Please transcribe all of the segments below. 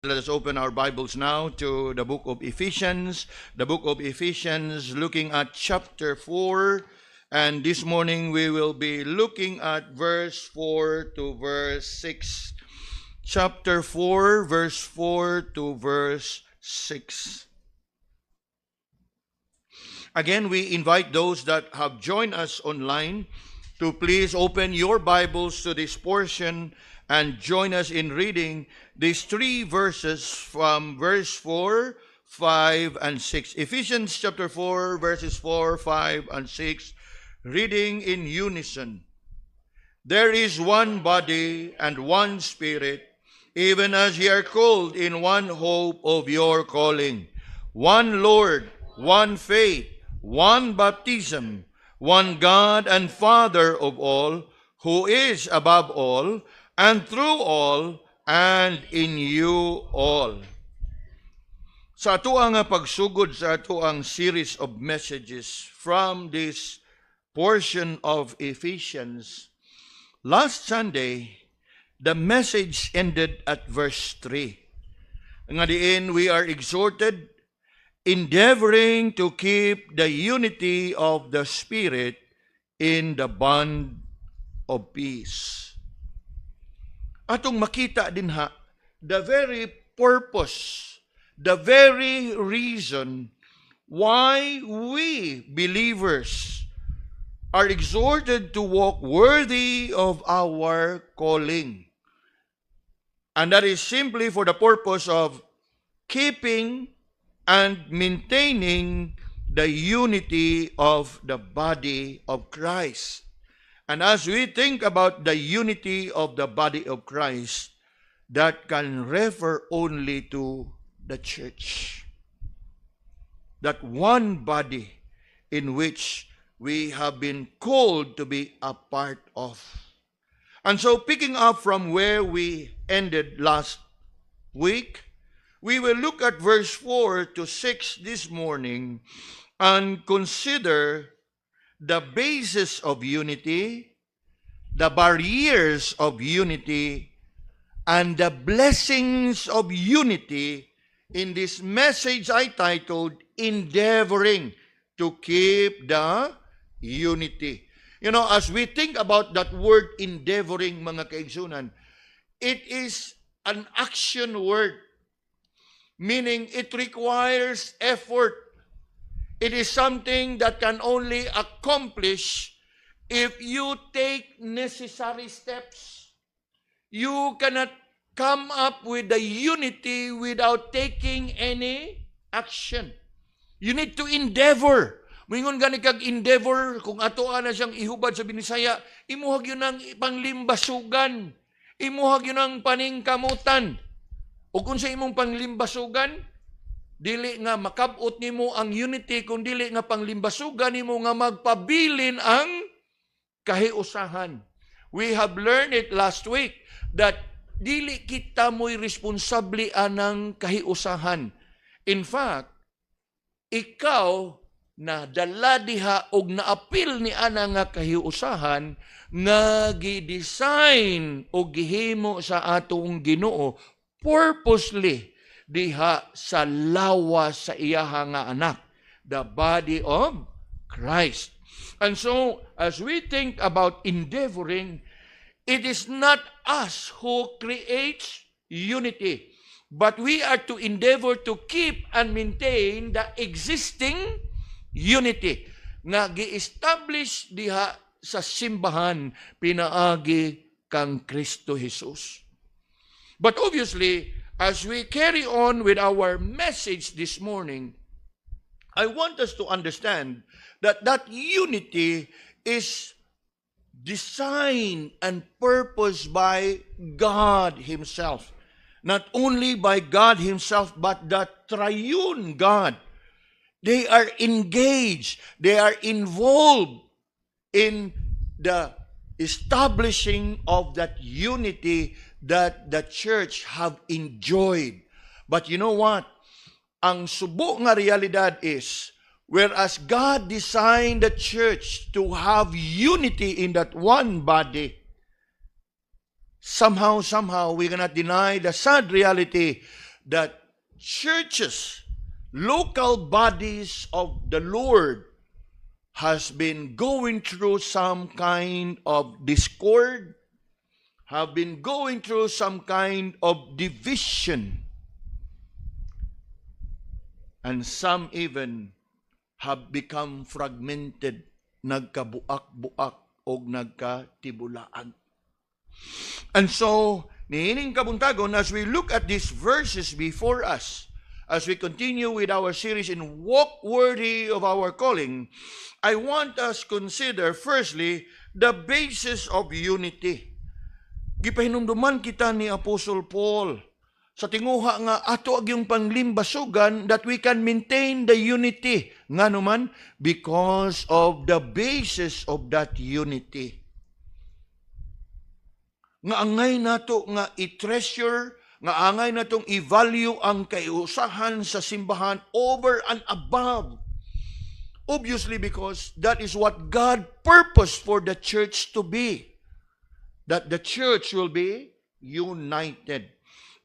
Let us open our Bibles now to the book of Ephesians. The book of Ephesians, looking at chapter 4. And this morning we will be looking at verse 4 to verse 6. Chapter 4, verse 4 to verse 6. Again, we invite those that have joined us online to please open your Bibles to this portion and join us in reading these three verses from verse 4, 5, and 6. Ephesians chapter 4, verses 4, 5, and 6, reading in unison. There is one body and one Spirit, even as ye are called in one hope of your calling. One Lord, one faith, one baptism, one God and Father of all, who is above all, and through all, and in you all. Sa ato ang pagsugod sa ato ang series of messages from this portion of Ephesians, last Sunday, the message ended at verse 3. Nga diin, we are exhorted, endeavoring to keep the unity of the Spirit in the bond of peace. Atong makita din the very purpose, the very reason why we believers are exhorted to walk worthy of our calling. And that is simply for the purpose of keeping and maintaining the unity of the body of Christ. And as we think about the unity of the body of Christ, that can refer only to the church. That one body in which we have been called to be a part of. And so picking up from where we ended last week, we will look at verse 4 to 6 this morning and consider the basis of unity, the barriers of unity, and the blessings of unity in this message I titled, Endeavoring to Keep the Unity. You know, as we think about that word endeavoring, mga kaigsunan, it is an action word, meaning it requires effort. It is something that can only accomplish if you take necessary steps. You cannot come up with the unity without taking any action. You need to endeavor. Mingon gani kag endeavor, kung atoa na siyang ihubad sa Binisaya, imuhag yun ang panglimbasugan. Imuhag yun ang paningkamutan. O kung sa imong panglimbasugan, dili nga makabot nimo ang unity, kung dili nga panglimbasugan nimo nga magpabilin ang kahiusahan. We have learned it last week that dili kita mo'y responsable anang kahiusahan. In fact, ikaw na dala diha og naapil ni ana nga kahiusahan nga gi-design o gihimo sa atong Ginoo purposely diha sa lawas sa iyaha nga anak, the body of Christ. And so, as we think about endeavoring, it is not us who creates unity, but we are to endeavor to keep and maintain the existing unity nga gi-establish diha sa simbahan pinaagi kang Kristo Jesus. But obviously, as we carry on with our message this morning, I want us to understand that that unity is designed and purposed by God Himself. Not only by God Himself, but the triune God. They are engaged, they are involved in the establishing of that unity that the church have enjoyed. But you know what? Ang subo nga realidad is, whereas God designed the church to have unity in that one body, somehow, we cannot deny the sad reality that churches, local bodies of the Lord has been going through some kind of discord, have been going through some kind of division, and some even have become fragmented, nagkabuak-buak o nagkatibulaan. And so, niining kabuntagon, as we look at these verses before us, as we continue with our series in Walk Worthy of Our Calling, I want us consider firstly the basis of unity. Gipahinumduman kita ni Apostle Paul sa tinguha nga ato ag yung panglimbasugan that we can maintain the unity. Nga naman, because of the basis of that unity. Nga angay nato nga i-treasure, nga angay natong i-value ang kaiusahan sa simbahan over and above. Obviously, because that is what God purposed for the church to be. That the church will be united.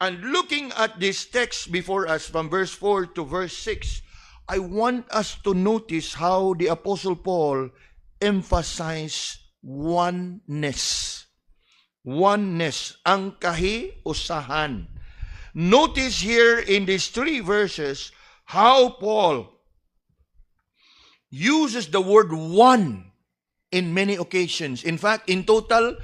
And looking at this text before us from verse 4 to verse 6, I want us to notice how the Apostle Paul emphasized oneness. Oneness, ang kahiusahan. Notice here in these 3 verses how Paul uses the word one in many occasions. In fact, in total,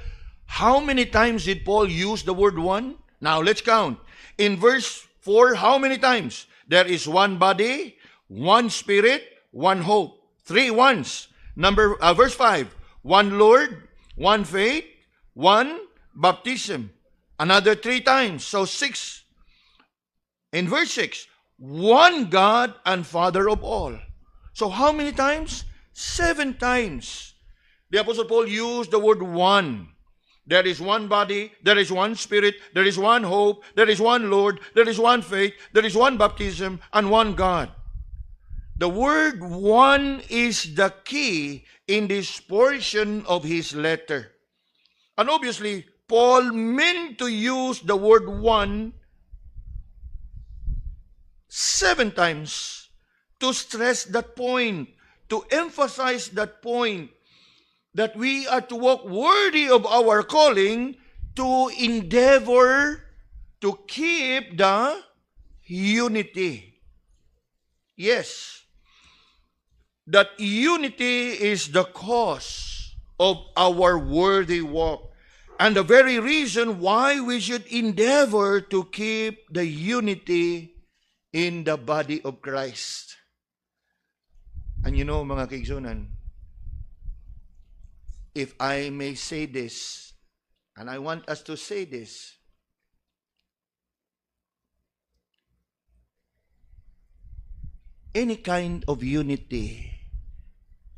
how many times did Paul use the word one? Now, let's count. In verse 4, how many times? There is one body, one spirit, one hope. 3 ones. Verse 5, one Lord, one faith, one baptism. Another 3 times. So 6. In verse 6, one God and Father of all. So how many times? 7 times. The Apostle Paul used the word one. There is one body, there is one spirit, there is one hope, there is one Lord, there is one faith, there is one baptism, and one God. The word one is the key in this portion of his letter. And obviously, Paul meant to use the word one 7 times to stress that point, to emphasize that point, that we are to walk worthy of our calling, to endeavor to keep the unity. Yes, that unity is the cause of our worthy walk, and the very reason why we should endeavor to keep the unity in the body of Christ. And you know, mga kaigsunan, if I may say this, and I want us to say this, any kind of unity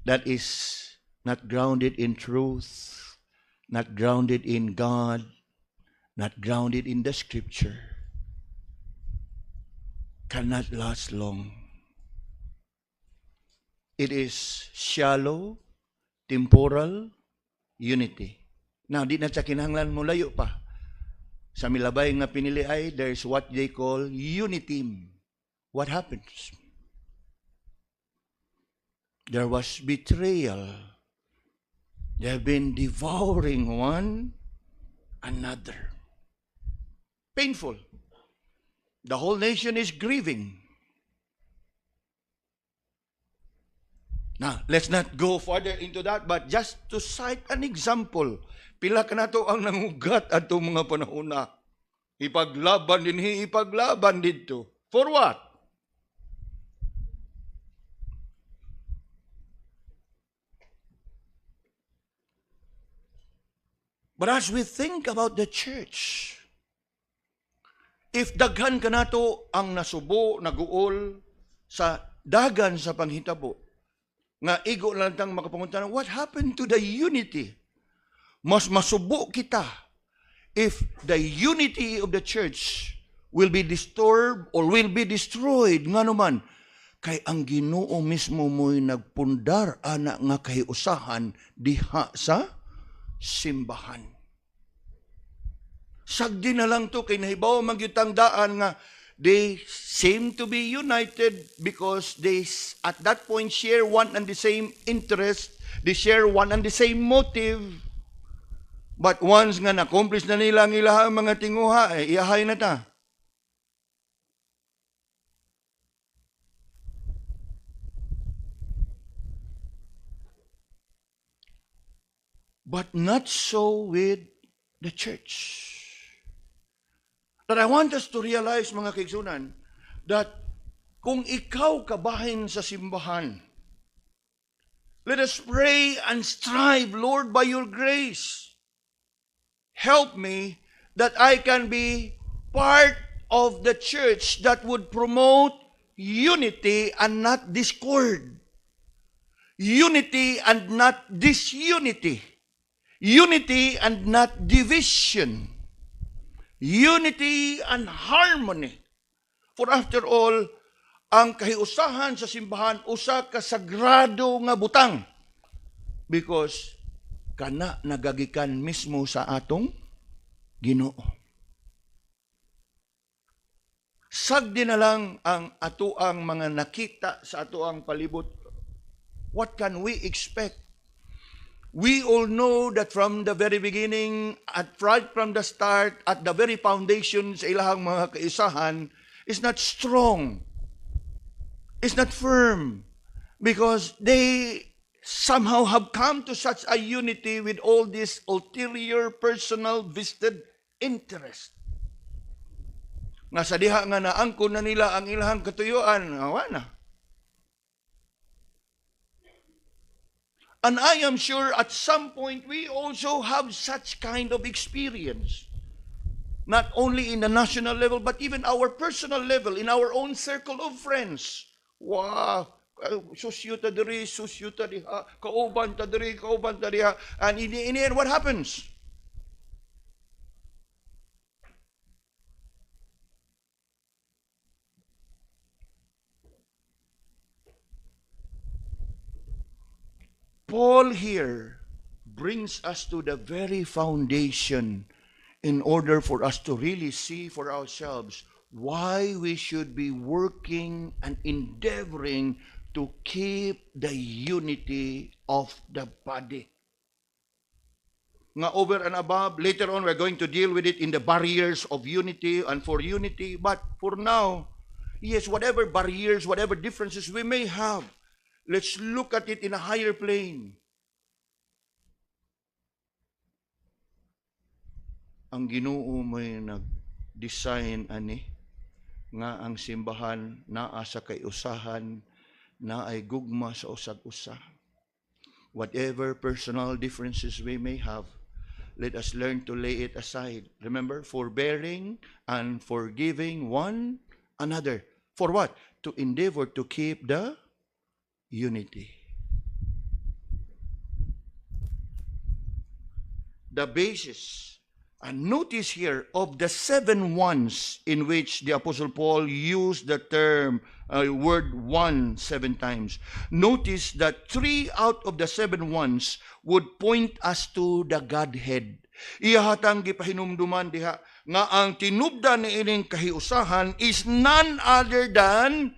that is not grounded in truth, not grounded in God, not grounded in the Scripture, cannot last long. It is shallow, temporal unity. Now, di na sa kinahanglan mo layo pa. Sa milabay nga pinili ay, there's what they call unity. What happens? There was betrayal. They have been devouring one another. Painful. The whole nation is grieving. Now, let's not go further into that, but just to cite an example, pila ka na to ang nangugat ato mga panahuna. Ipaglaban din, ipaglaban dito. For what? But as we think about the church, if daghan ka na to ang nasubo, naguol sa dagan sa panghitabo, nga igo lang tang makapangunta, what happened to the unity? Mas masubo kita if the unity of the church will be disturbed or will be destroyed. Nga naman, kay ang Ginoo mismo mo'y nagpundar ana nga kahiusahan diha sa simbahan. Sagdi na lang to, kay nahibaw magyutang daan nga they seem to be united because they at that point share one and the same interest, they share one and the same motive. But once nga na-accomplish na nila ang ilahang mga tinguha, iyahay na ta. But not so with the church. That I want us to realize, mga kaigsunan, that kung ikaw kabahin sa simbahan, let us pray and strive, Lord, by your grace, help me that I can be part of the church that would promote unity and not discord. Unity and not disunity. Unity and not division. Unity and harmony. For after all, ang kahiusahan sa simbahan, usa ka sagrado nga butang. Because kana nagagikan mismo sa atong Ginoo. Sagdi na lang ang atuang mga nakita sa atuang palibot. What can we expect? We all know that from the very beginning, right from the start, at the very foundation sa ilahang mga kaisahan, is not strong. It's not firm. Because they somehow have come to such a unity with all this ulterior, personal, vested interest. Nga sa diha nga naangkon na nila ang ilahang katuyuan, awa na. And I am sure at some point we also have such kind of experience. Not only in the national level, but even our personal level, in our own circle of friends. Wow! Susyo ta diri, susyo ta diha, kauban ta diri, kauban ta diha. And in the end, what happens? Paul here brings us to the very foundation in order for us to really see for ourselves why we should be working and endeavoring to keep the unity of the body. Nga over and above, later on we're going to deal with it in the barriers of unity and for unity. But for now, yes, whatever barriers, whatever differences we may have, let's look at it in a higher plane. Ang Ginoo may nag-design ani nga ang simbahan naa sa kayusahan na ay gugma sa usag-usa. Whatever personal differences we may have, let us learn to lay it aside. Remember, forbearing and forgiving one another. For what? To endeavor to keep the unity. The basis, and notice here, of the 7 ones in which the Apostle Paul used the term, word one 7 times. Notice that 3 out of the 7 ones would point us to the Godhead. Iyahatang gipahinumduman diha nga ang tinubdan ni ining kahiusahan is none other than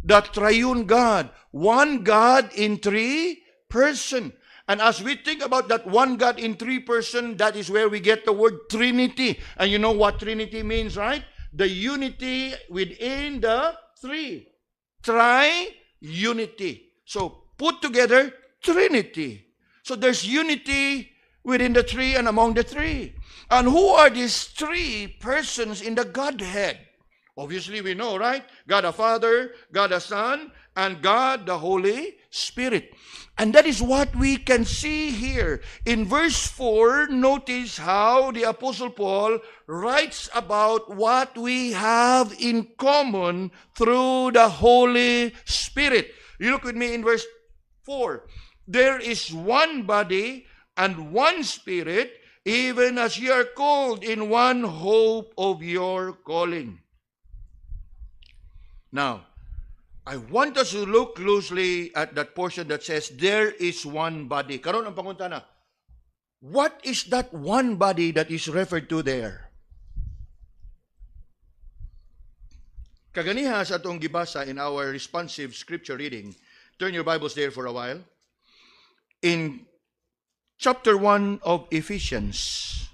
the triune God. One God in 3 person. And as we think about that one God in 3 person, that is where we get the word Trinity. And you know what Trinity means, right? The unity within the 3. Tri-unity. So, put together, Trinity. So, there's unity within the 3 and among the 3. And who are these 3 persons in the Godhead? Obviously, we know, right? God the Father, God the Son, and God the Holy Spirit. And that is what we can see here. In verse 4, notice how the Apostle Paul writes about what we have in common through the Holy Spirit. You look with me in verse 4. There is one body and one Spirit, even as ye are called in one hope of your calling. Now, I want us to look closely at that portion that says, there is one body. Karon ang pangutana, what is that one body that is referred to there? Kaganiha sa atong gibasa in our responsive scripture reading. Turn your Bibles there for a while. In chapter 1 of Ephesians.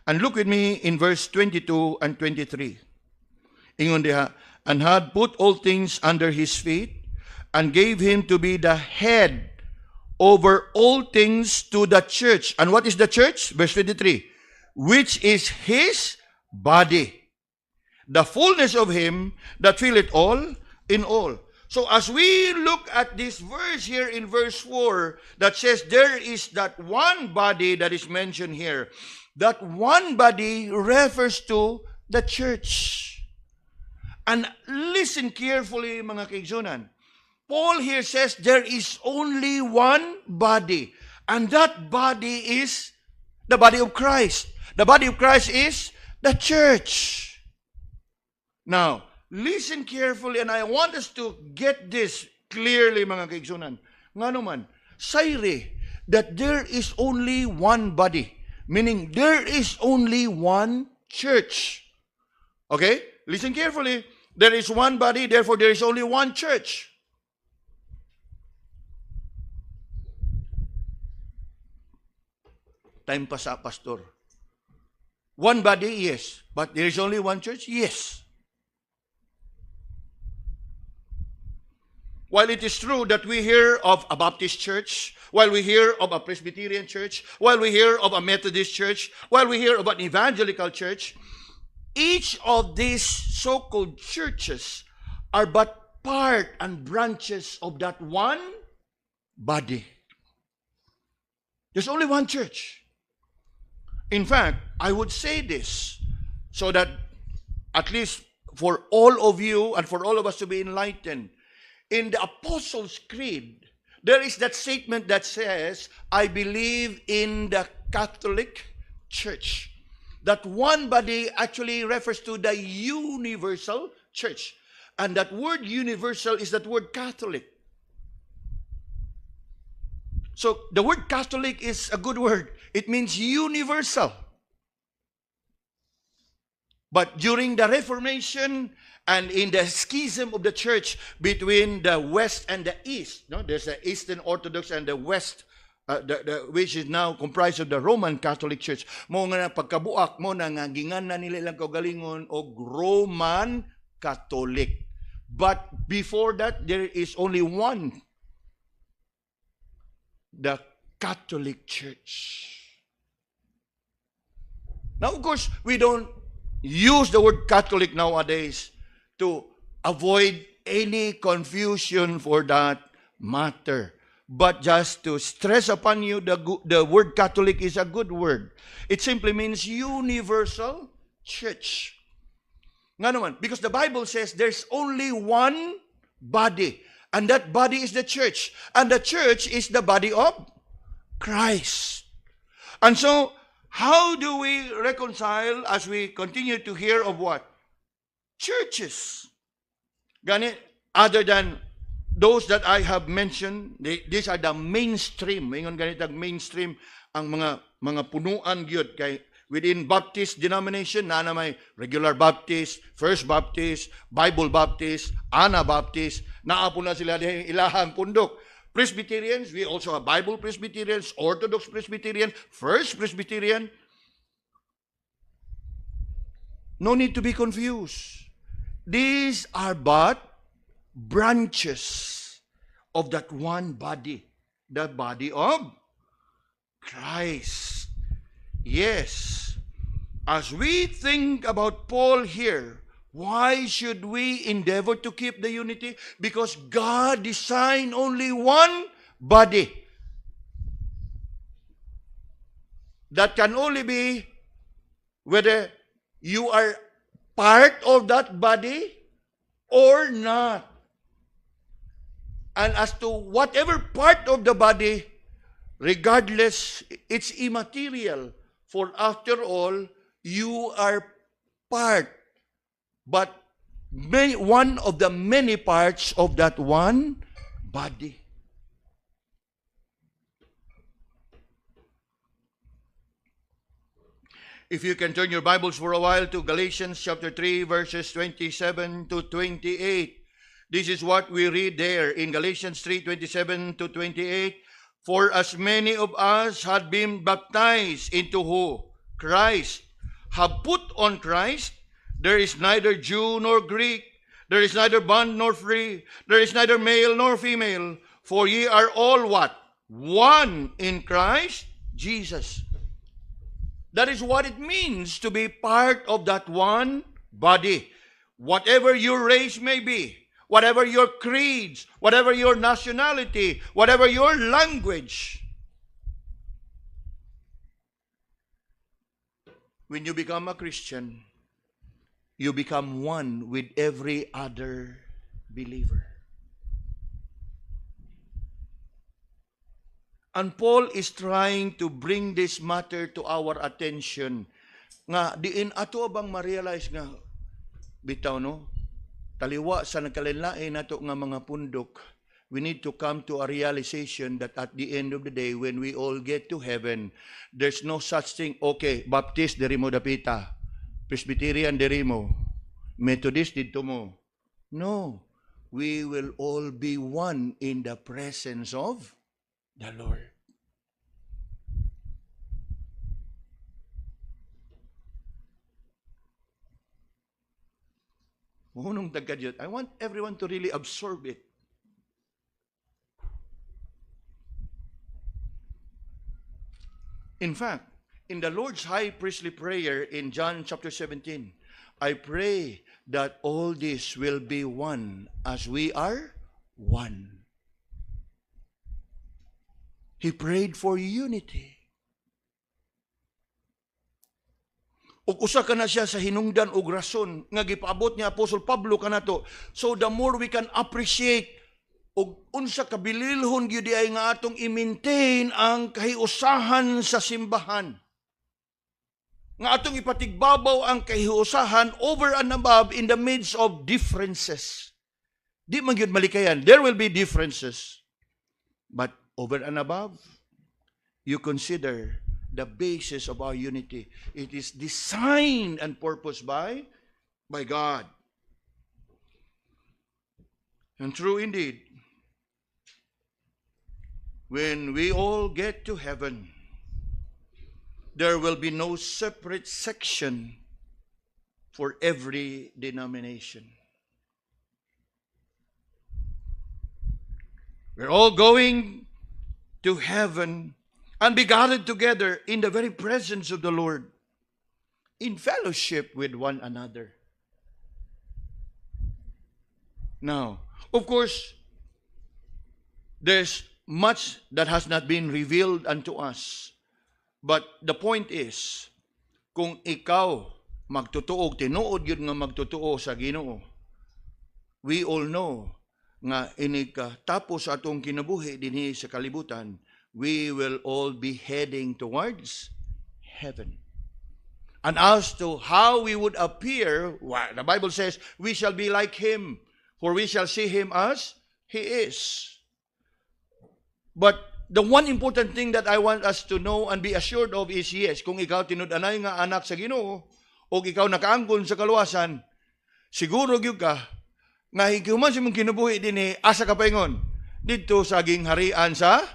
And look with me in verse 22 and 23. Ingon diha, and had put all things under his feet, and gave him to be the head over all things to the church. And what is the church? Verse 23. Which is his body, the fullness of him that filleth all in all. So as we look at this verse here in verse 4 that says there is that one body that is mentioned here, that one body refers to the church. And listen carefully, mga kaigsunan. Paul here says there is only one body, and that body is the body of Christ. The body of Christ is the church. Now, listen carefully, and I want us to get this clearly, mga kaigsunan. Nga naman, sayre, that there is only one body. Meaning, there is only one church. Okay? Listen carefully. There is one body, therefore there is only one church. Time pa sa pastor. One body, yes. But there is only one church? Yes. While it is true that we hear of a Baptist church, while we hear of a Presbyterian church, while we hear of a Methodist church, while we hear of an evangelical church, each of these so-called churches are but part and branches of that one body. There's only one church. In fact, I would say this so that at least for all of you and for all of us to be enlightened, in the Apostles' Creed, there is that statement that says, I believe in the Catholic Church. That one body actually refers to the universal church. And that word universal is that word Catholic. So the word Catholic is a good word. It means universal. But during the Reformation and in the schism of the church between the West and the East, no? There's the Eastern Orthodox and the West, which is now comprised of the Roman Catholic Church. Mo nga pagkabuak mo na nga gingan na nila ilang kaugalingon og Roman Catholic. But before that, there is only one, the Catholic Church. Now, of course, we don't use the word Catholic nowadays to avoid any confusion for that matter. But just to stress upon you, the word Catholic is a good word. It simply means universal church. Nga naman, because the Bible says there's only one body, and that body is the church. And the church is the body of Christ. And so, how do we reconcile as we continue to hear of what? Churches. Ganit, other than those that I have mentioned, these are the mainstream. Ingon ganit ang mainstream ang mga punuan gyud kay within Baptist denomination na may regular Baptist, First Baptist, Bible Baptist, Anabaptist, naapo na sila dihang ilahang pundok. Presbyterians, we also have Bible Presbyterians, Orthodox Presbyterian, First Presbyterian. No need to be confused. These are but branches of that one body, the body of Christ. Yes, as we think about Paul here, why should we endeavor to keep the unity? Because God designed only one body that can only be whether you are part of that body or not. And as to whatever part of the body, regardless, it's immaterial. For after all, you are part, but one of the many parts of that one body. If you can turn your Bibles for a while to Galatians chapter 3, verses 27 to 28. This is what we read there in Galatians 3, 27 to 28. For as many of us had been baptized into who? Christ. Have put on Christ. There is neither Jew nor Greek. There is neither bond nor free. There is neither male nor female. For ye are all what? One in Christ Jesus. That is what it means to be part of that one body. Whatever your race may be, whatever your creeds, whatever your nationality, whatever your language, when you become a Christian, you become one with every other believer. And Paul is trying to bring this matter to our attention. Nga, diin ato bang ma-realize nga, bitaw no, taliwa sa nagkalinlain nato nga mga pundok, we need to come to a realization that at the end of the day, when we all get to heaven, there's no such thing, okay, Baptist, diri mo dapita, Presbyterian, diri mo, Methodist, dito mo. No, we will all be one in the presence of the Lord. Hunong tagadyot. I want everyone to really absorb it. In fact, in the Lord's high priestly prayer in John chapter 17, I pray that all this will be one as we are one. He prayed for unity. Ug usa ka na siya sa hinungdan og rason nga gipaabot ni Apostol Pablo kanato. So the more we can appreciate ug unsa kabililhon gyud ay nga atong i-maintain ang kahiusahan sa simbahan. Nga atong ipatigbabaw ang kahiusahan over and above in the midst of differences. Di man gyud malikayan. There will be differences. But over and above, you consider the basis of our unity. It is designed and purposed by God. And true indeed, when we all get to heaven, there will be no separate section for every denomination. We're all going to heaven and be gathered together in the very presence of the Lord, in fellowship with one another. Now, of course, there's much that has not been revealed unto us. But the point is, kung ikaw magtutuo, tinuod yun nga magtutuo sa Ginoo, we all know nga inika tapos atong kinabuhi dinhi sa kalibutan, we will all be heading towards heaven. And as to how we would appear, well, the Bible says, we shall be like Him, for we shall see Him as He is. But the one important thing that I want us to know and be assured of is, yes, kung ikaw tinud-anay nga anak sa Ginoo, o ikaw nakaangkon sa kaluwasan, siguro gyud ka, nga highuman sa mong kinabuhi din asa ka paingon, dito sa aging harian sa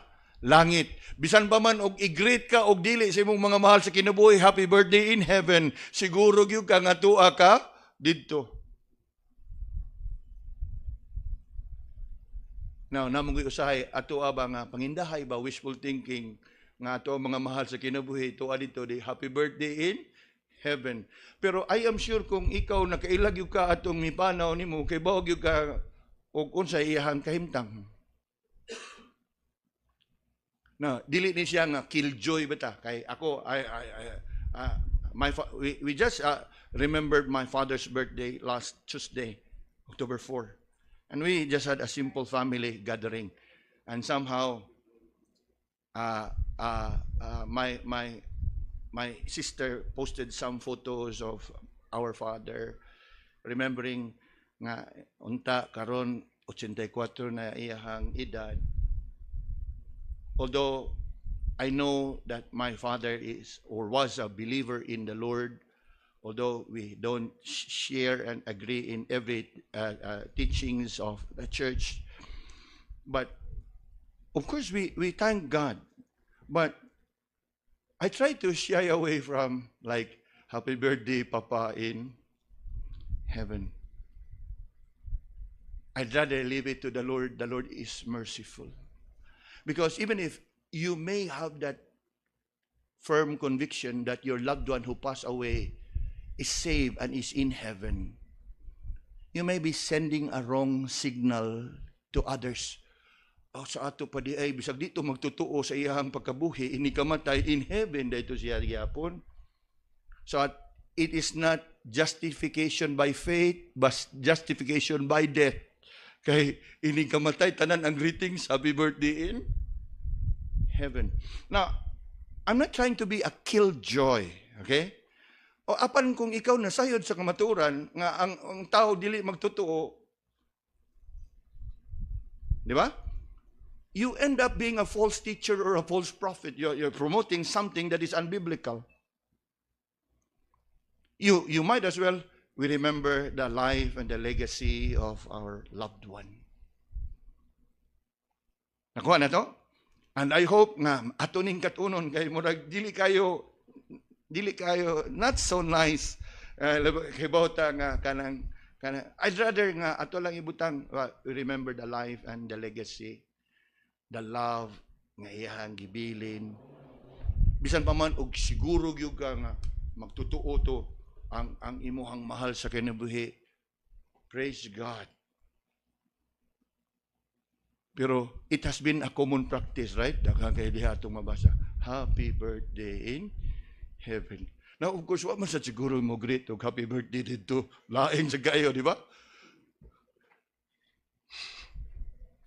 langit. Bisan pa man og i-greet ka og dili sa imong mga mahal sa kinabuhi, happy birthday in heaven, siguro gyud ka nga tuwa ka didto. Now, namong usahay ato ba nga pangindahay ba wishful thinking nga ato mga mahal sa kinabuhi tuwa dito di happy birthday in heaven. Pero I am sure kung ikaw nakailag yung ka atong mipanaw nimo kay baog yung ka og unsay iyahang kahimtang. Na dili ni siya nga killjoy bata kay ako we just remembered my father's birthday last Tuesday, October 4. And we just had a simple family gathering. And somehow my sister posted some photos of our father, remembering nga unta karon 84 na iyahang edad. Although I know that my father is or was a believer in the Lord, although we don't share and agree in every teachings of the church. But of course, we thank God. But I try to shy away from like, happy birthday, Papa, in heaven. I'd rather leave it to the Lord. The Lord is merciful. Because even if you may have that firm conviction that your loved one who passed away is saved and is in heaven, you may be sending a wrong signal to others. Oh, sa ato pa di ay, bisag dito magtutuo sa iyang pagkabuhi, ini kamatay in heaven, dito siya gyapon. So it is not justification by faith, but justification by death. Kay ini kamatay, tanan ang greetings, happy birthday in heaven. Now, I'm not trying to be a killjoy, okay? O apan kung ikaw nasayod sa kamaturan, nga ang tao dili magtutuo, di ba? You end up being a false teacher or a false prophet. You're promoting something that is unbiblical. You might as well, we remember the life and the legacy of our loved one. Nakuha na to? And I hope nga ato ning katunon kay murag dili kayo not so nice about nga kanang I'd rather nga ato lang ibutang remember the life and the legacy, the love nga iyang gibilin. Bisan pa man og siguro gyud ka nga magtutuo to ang imuhang mahal sa kinabuhi. Praise God. Pero it has been a common practice, right? Daghang kay diha atong mabasa. Happy birthday in heaven. Now, of course, wa man sa siguro mo greet og happy birthday dito. Laing sa gayo, di ba?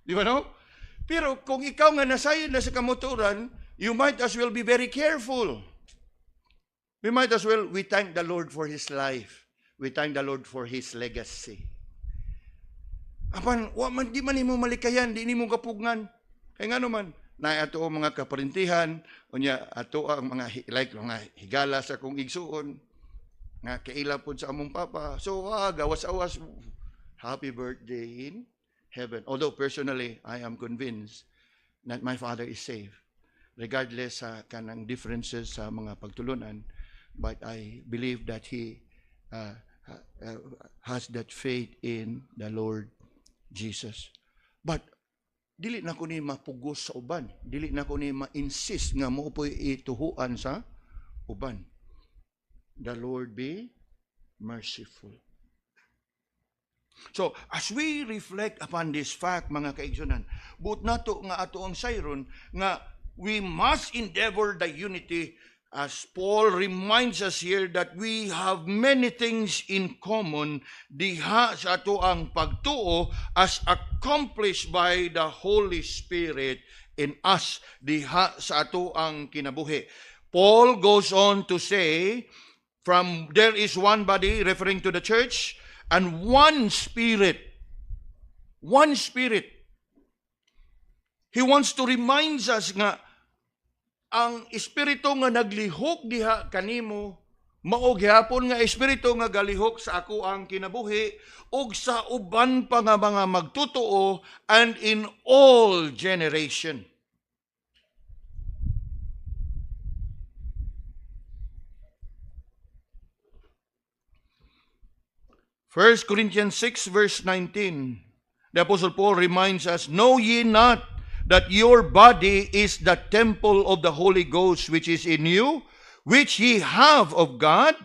Di ba no? Pero kung ikaw nga nasayon na sa kamotoran, you might as well be very careful. We might as well, we thank the Lord for His life. We thank the Lord for His legacy. Apan, di man nimo malikayan, di nimo kapugnan. Kaya nga naman, na ato ang mga kaparintihan, unya ato ang mga mga higala sa kong igsuon, nga kaila po sa among papa. So, gawas-awas, happy birthday in heaven. Although personally, I am convinced that my father is safe, regardless sa kanang differences sa mga pagtulunan. But I believe that he has that faith in the Lord Jesus. But dili na ko ni mapugos sa uban. Dili na ko ni ma-insist nga mo po'y ituhuan sa uban. The Lord be merciful. So, as we reflect upon this fact, mga kaigsunan, but nato nga ato ang sayron nga we must endeavor the unity. As Paul reminds us here that we have many things in common diha sa ato ang pagtuo as accomplished by the Holy Spirit in us diha sa ato ang kinabuhi. Paul goes on to say, from there is one body, referring to the church, and one Spirit. One Spirit. He wants to remind us nga ang espiritu nga naglihok diha kanimo mao gihapon nga espiritu nga galihok sa ako ang kinabuhi ug sa uban pa nga mga magtutuo and in all generation. First Corinthians 6 verse 19. The Apostle Paul reminds us, "Know ye not that your body is the temple of the Holy Ghost which is in you, which ye have of God,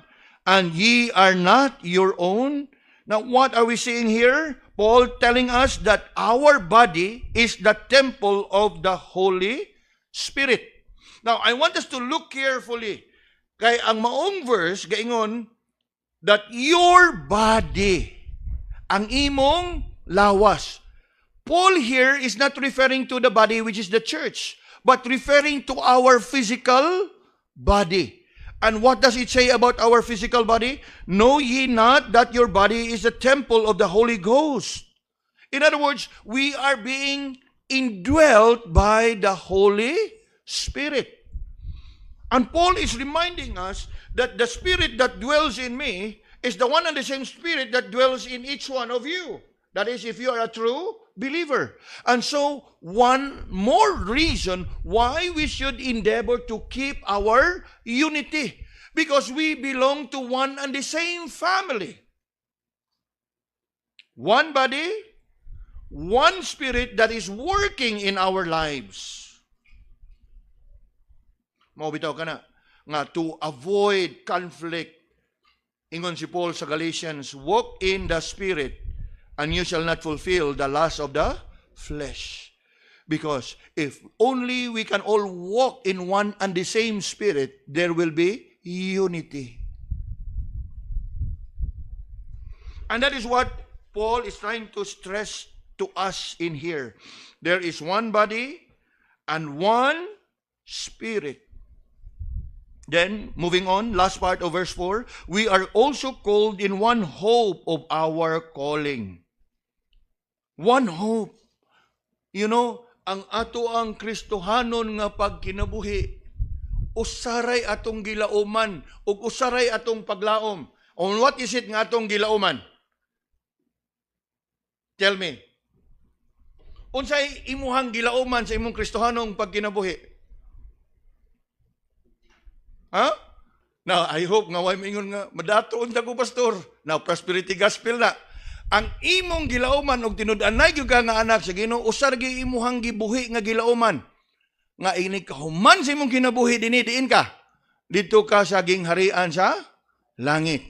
and ye are not your own?" Now, what are we seeing here? Paul telling us that our body is the temple of the Holy Spirit. Now, I want us to look carefully. Kay ang maong verse, gaingon, that your body, ang imong lawas. Paul here is not referring to the body which is the church, but referring to our physical body. And what does it say about our physical body? Know ye not that your body is the temple of the Holy Ghost? In other words, we are being indwelt by the Holy Spirit. And Paul is reminding us that the Spirit that dwells in me is the one and the same Spirit that dwells in each one of you. That is, if you are a true believer. And so, one more reason why we should endeavor to keep our unity. Because we belong to one and the same family. One body, one Spirit that is working in our lives. Maubitaw ka na, nga to avoid conflict, ingon si Paul sa Galatians, walk in the Spirit, and you shall not fulfill the lust of the flesh. Because if only we can all walk in one and the same Spirit, there will be unity. And that is what Paul is trying to stress to us in here. There is one body and one Spirit. Then, moving on, last part of verse 4, we are also called in one hope of our calling. One hope. You know, ang ato ang Kristohanon nga pagkinabuhi, usaray atong gilauman, ug usaray atong paglaom. On what is it nga atong gilauman? Tell me. Unsay imuhang gilauman sa imong Kristohanong pagkinabuhi? Ha? Now, I hope nga way mingon nga madatoon ta ko pastor. Now, prosperity gospel na. Ang imong gilauman og tinud-anay gyud ka nga anak sa Ginoo, usar gyud imuhang gibuhi nga gilauman. Nga ini kahuman sa imong kinabuhi diin ka. Dito ka sa gingharian sa langit.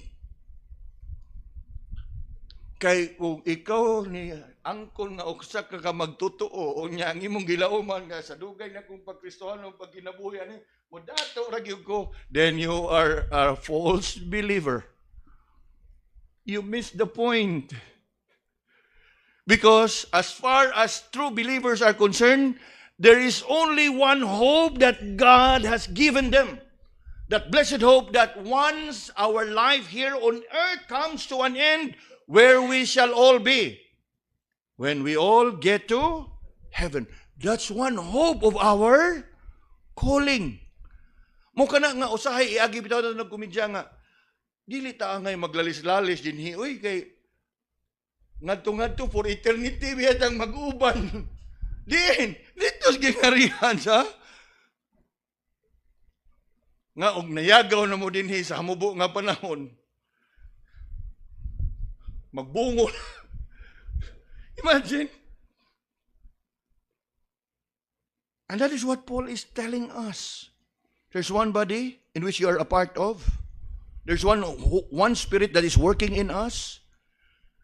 Kay kung ikaw ni angkol nga uksa ka magtutuo o nya ang imong gilauman nga sa dugay na kung pagkristohano pag kinabuhi ani mo dato ra gyud ko, then you are a false believer. You miss the point. Because as far as true believers are concerned, there is only one hope that God has given them. That blessed hope that once our life here on earth comes to an end, where we shall all be, when we all get to heaven. That's one hope of our calling. Mo kana nga usahay iagi bitaw na nagkomedya nga dili ta ngay maglalis-lalis dinhi oy kay ngadto-ngadto for eternity biyang mag-uban. Dito gingarihan sa nga og nayagaw na mo dinhi sa hamubo nga panahon. Magbungol. Imagine. And that is what Paul is telling us. There's one body in which you are a part of. There's one Spirit that is working in us.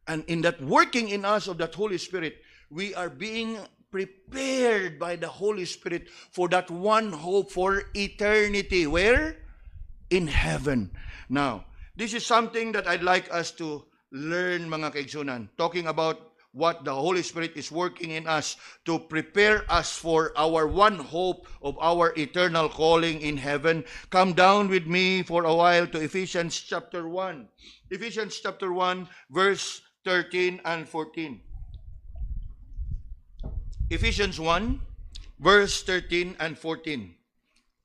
And in that working in us of that Holy Spirit, we are being prepared by the Holy Spirit for that one hope for eternity. Where? In heaven. Now, this is something that I'd like us to learn, mga kaigsunan. Talking about what the Holy Spirit is working in us to prepare us for our one hope of our eternal calling in heaven. Come down with me for a while to Ephesians chapter 1. Ephesians chapter 1, verse 13 and 14. Ephesians 1, verse 13 and 14.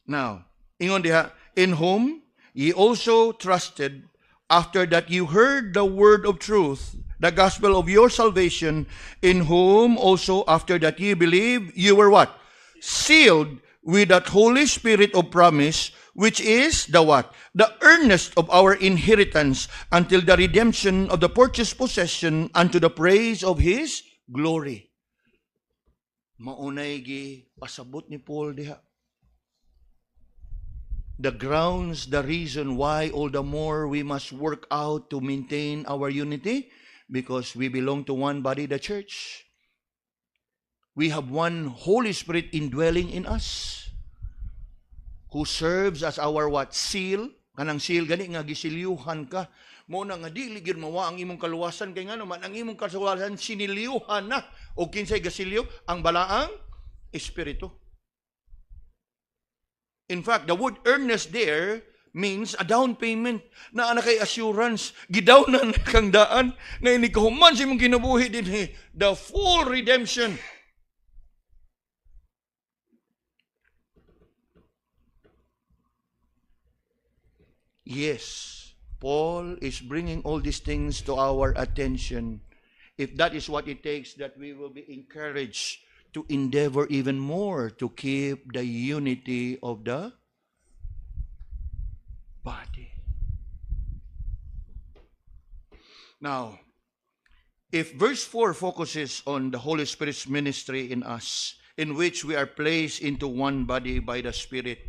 Now, ingon diha, in whom ye also trusted, after that you heard the word of truth, the gospel of your salvation, in whom also after that ye believe, you were what? Sealed with that Holy Spirit of promise, which is the what? The earnest of our inheritance until the redemption of the purchased possession unto the praise of His glory. Maunay gi pasabot ni Paul diha. The grounds, the reason why all the more we must work out to maintain our unity, because we belong to one body, the church. We have one Holy Spirit indwelling in us, who serves as our what? Seal. Kanang seal gani nga gisilyuhan ka. Mo na nga dili gyud mawa ang imong kaluwasan kay ngano man ang imong kaluwasan sinilyuhan na o kinsay gasilyo ang balaang espiritu. In fact, the word earnest there means a down payment na ana kay assurance gidawnan kang daan nga ini kahuman sa imong kinabuhi dinhi, the full redemption. Yes, Paul is bringing all these things to our attention. If that is what it takes, that we will be encouraged to endeavor even more to keep the unity of the body. Now, if verse 4 focuses on the Holy Spirit's ministry in us, in which we are placed into one body by the Spirit,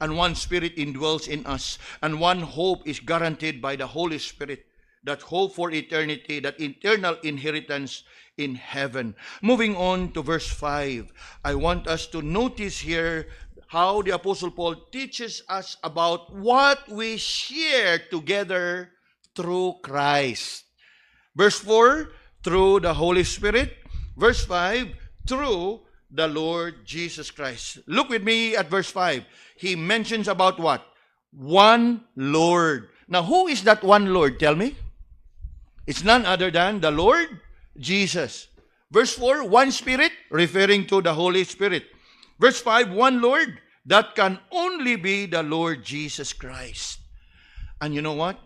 and one Spirit indwells in us, and one hope is guaranteed by the Holy Spirit, that hope for eternity, that eternal inheritance in heaven. Moving on to verse 5, I want us to notice here how the Apostle Paul teaches us about what we share together through Christ. Verse 4, through the Holy Spirit. Verse 5, through the Lord Jesus Christ. Look with me at verse 5. He mentions about what? One Lord. Now, who is that one Lord? Tell me. It's none other than the Lord Jesus. Verse 4, one Spirit, referring to the Holy Spirit. Verse 5, one Lord. That can only be the Lord Jesus Christ. And you know what?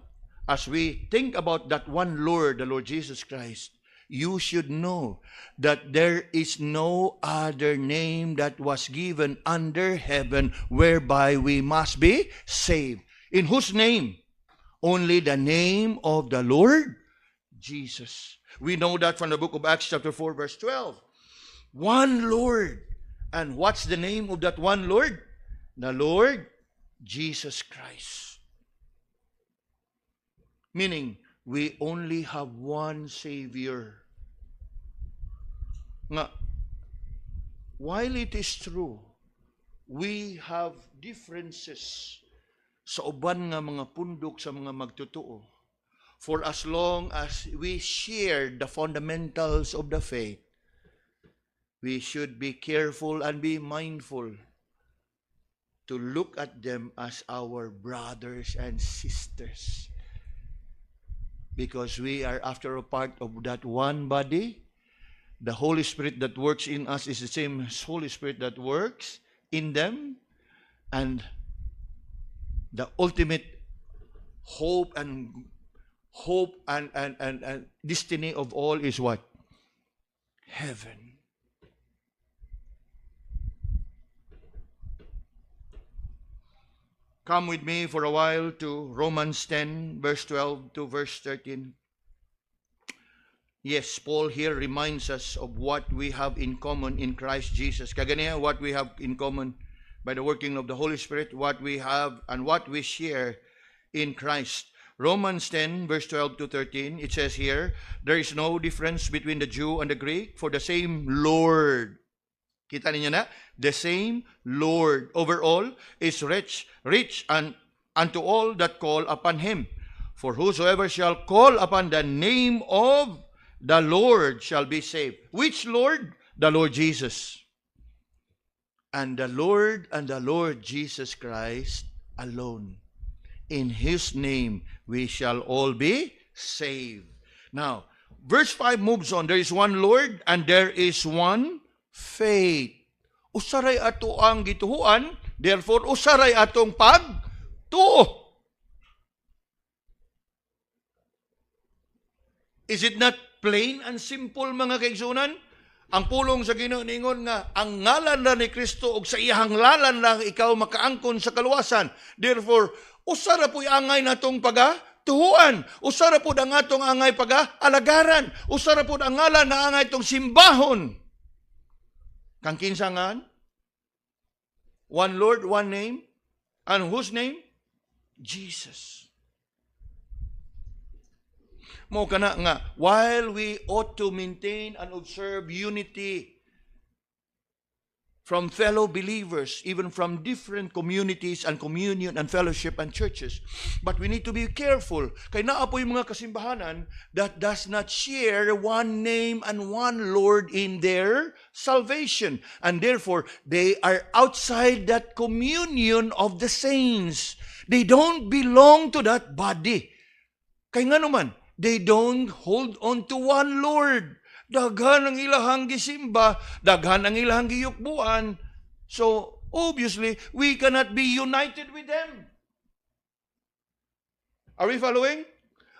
As we think about that one Lord, the Lord Jesus Christ, you should know that there is no other name that was given under heaven whereby we must be saved. In whose name? Only the name of the Lord Jesus. We know that from the book of Acts chapter 4 verse 12. One Lord. And what's the name of that one Lord? The Lord Jesus Christ. Meaning, we only have one Savior. Nga, while it is true, we have differences sa uban nga mga pundok sa mga magtotoo. For as long as we share the fundamentals of the faith, we should be careful and be mindful to look at them as our brothers and sisters. Because we are after a part of that one body. The Holy Spirit that works in us is the same Holy Spirit that works in them. And the ultimate hope and destiny of all is what? Heaven. Come with me for a while to Romans 10, verse 12 to verse 13. Yes, Paul here reminds us of what we have in common in Christ Jesus. Kaganiya, what we have in common by the working of the Holy Spirit, what we have and what we share in Christ. Romans 10, verse 12 to 13, it says here, there is no difference between the Jew and the Greek, for the same Lord. Kita ninyo na? The same Lord over all is rich and unto all that call upon him. For whosoever shall call upon the name of the Lord shall be saved. Which Lord? The Lord Jesus. And the Lord Jesus Christ alone. In his name we shall all be saved. Now, verse 5 moves on. There is one Lord and there is one faith. Usaray ato ang gituhuan, therefore usaray atong pagtuo. Is it not plain and simple, mga kaigsunan? Ang pulong sa Ginoo ningon nga ang ngalan na ni Kristo ug sa iyang ngalan lang ikaw makaangkon sa kaluwasan. Therefore, usara po'y angay natong pagatuhuan. Usara po ang atong angay pag-alagaran. Usara po ang ngalan na angay itong simbahon. Kang kinsangan, one Lord, one name, and whose name? Jesus. Mo kana nga, while we ought to maintain and observe unity from fellow believers, even from different communities and communion and fellowship and churches. But we need to be careful. Kay naa po yung mga kasimbahanan that does not share one name and one Lord in their salvation. And therefore, they are outside that communion of the saints. They don't belong to that body. Kay nga naman, they don't hold on to one Lord. Daghan ang ilahang gisimba, daghan ang ilahang giyukbuan. So, obviously, we cannot be united with them. Are we following?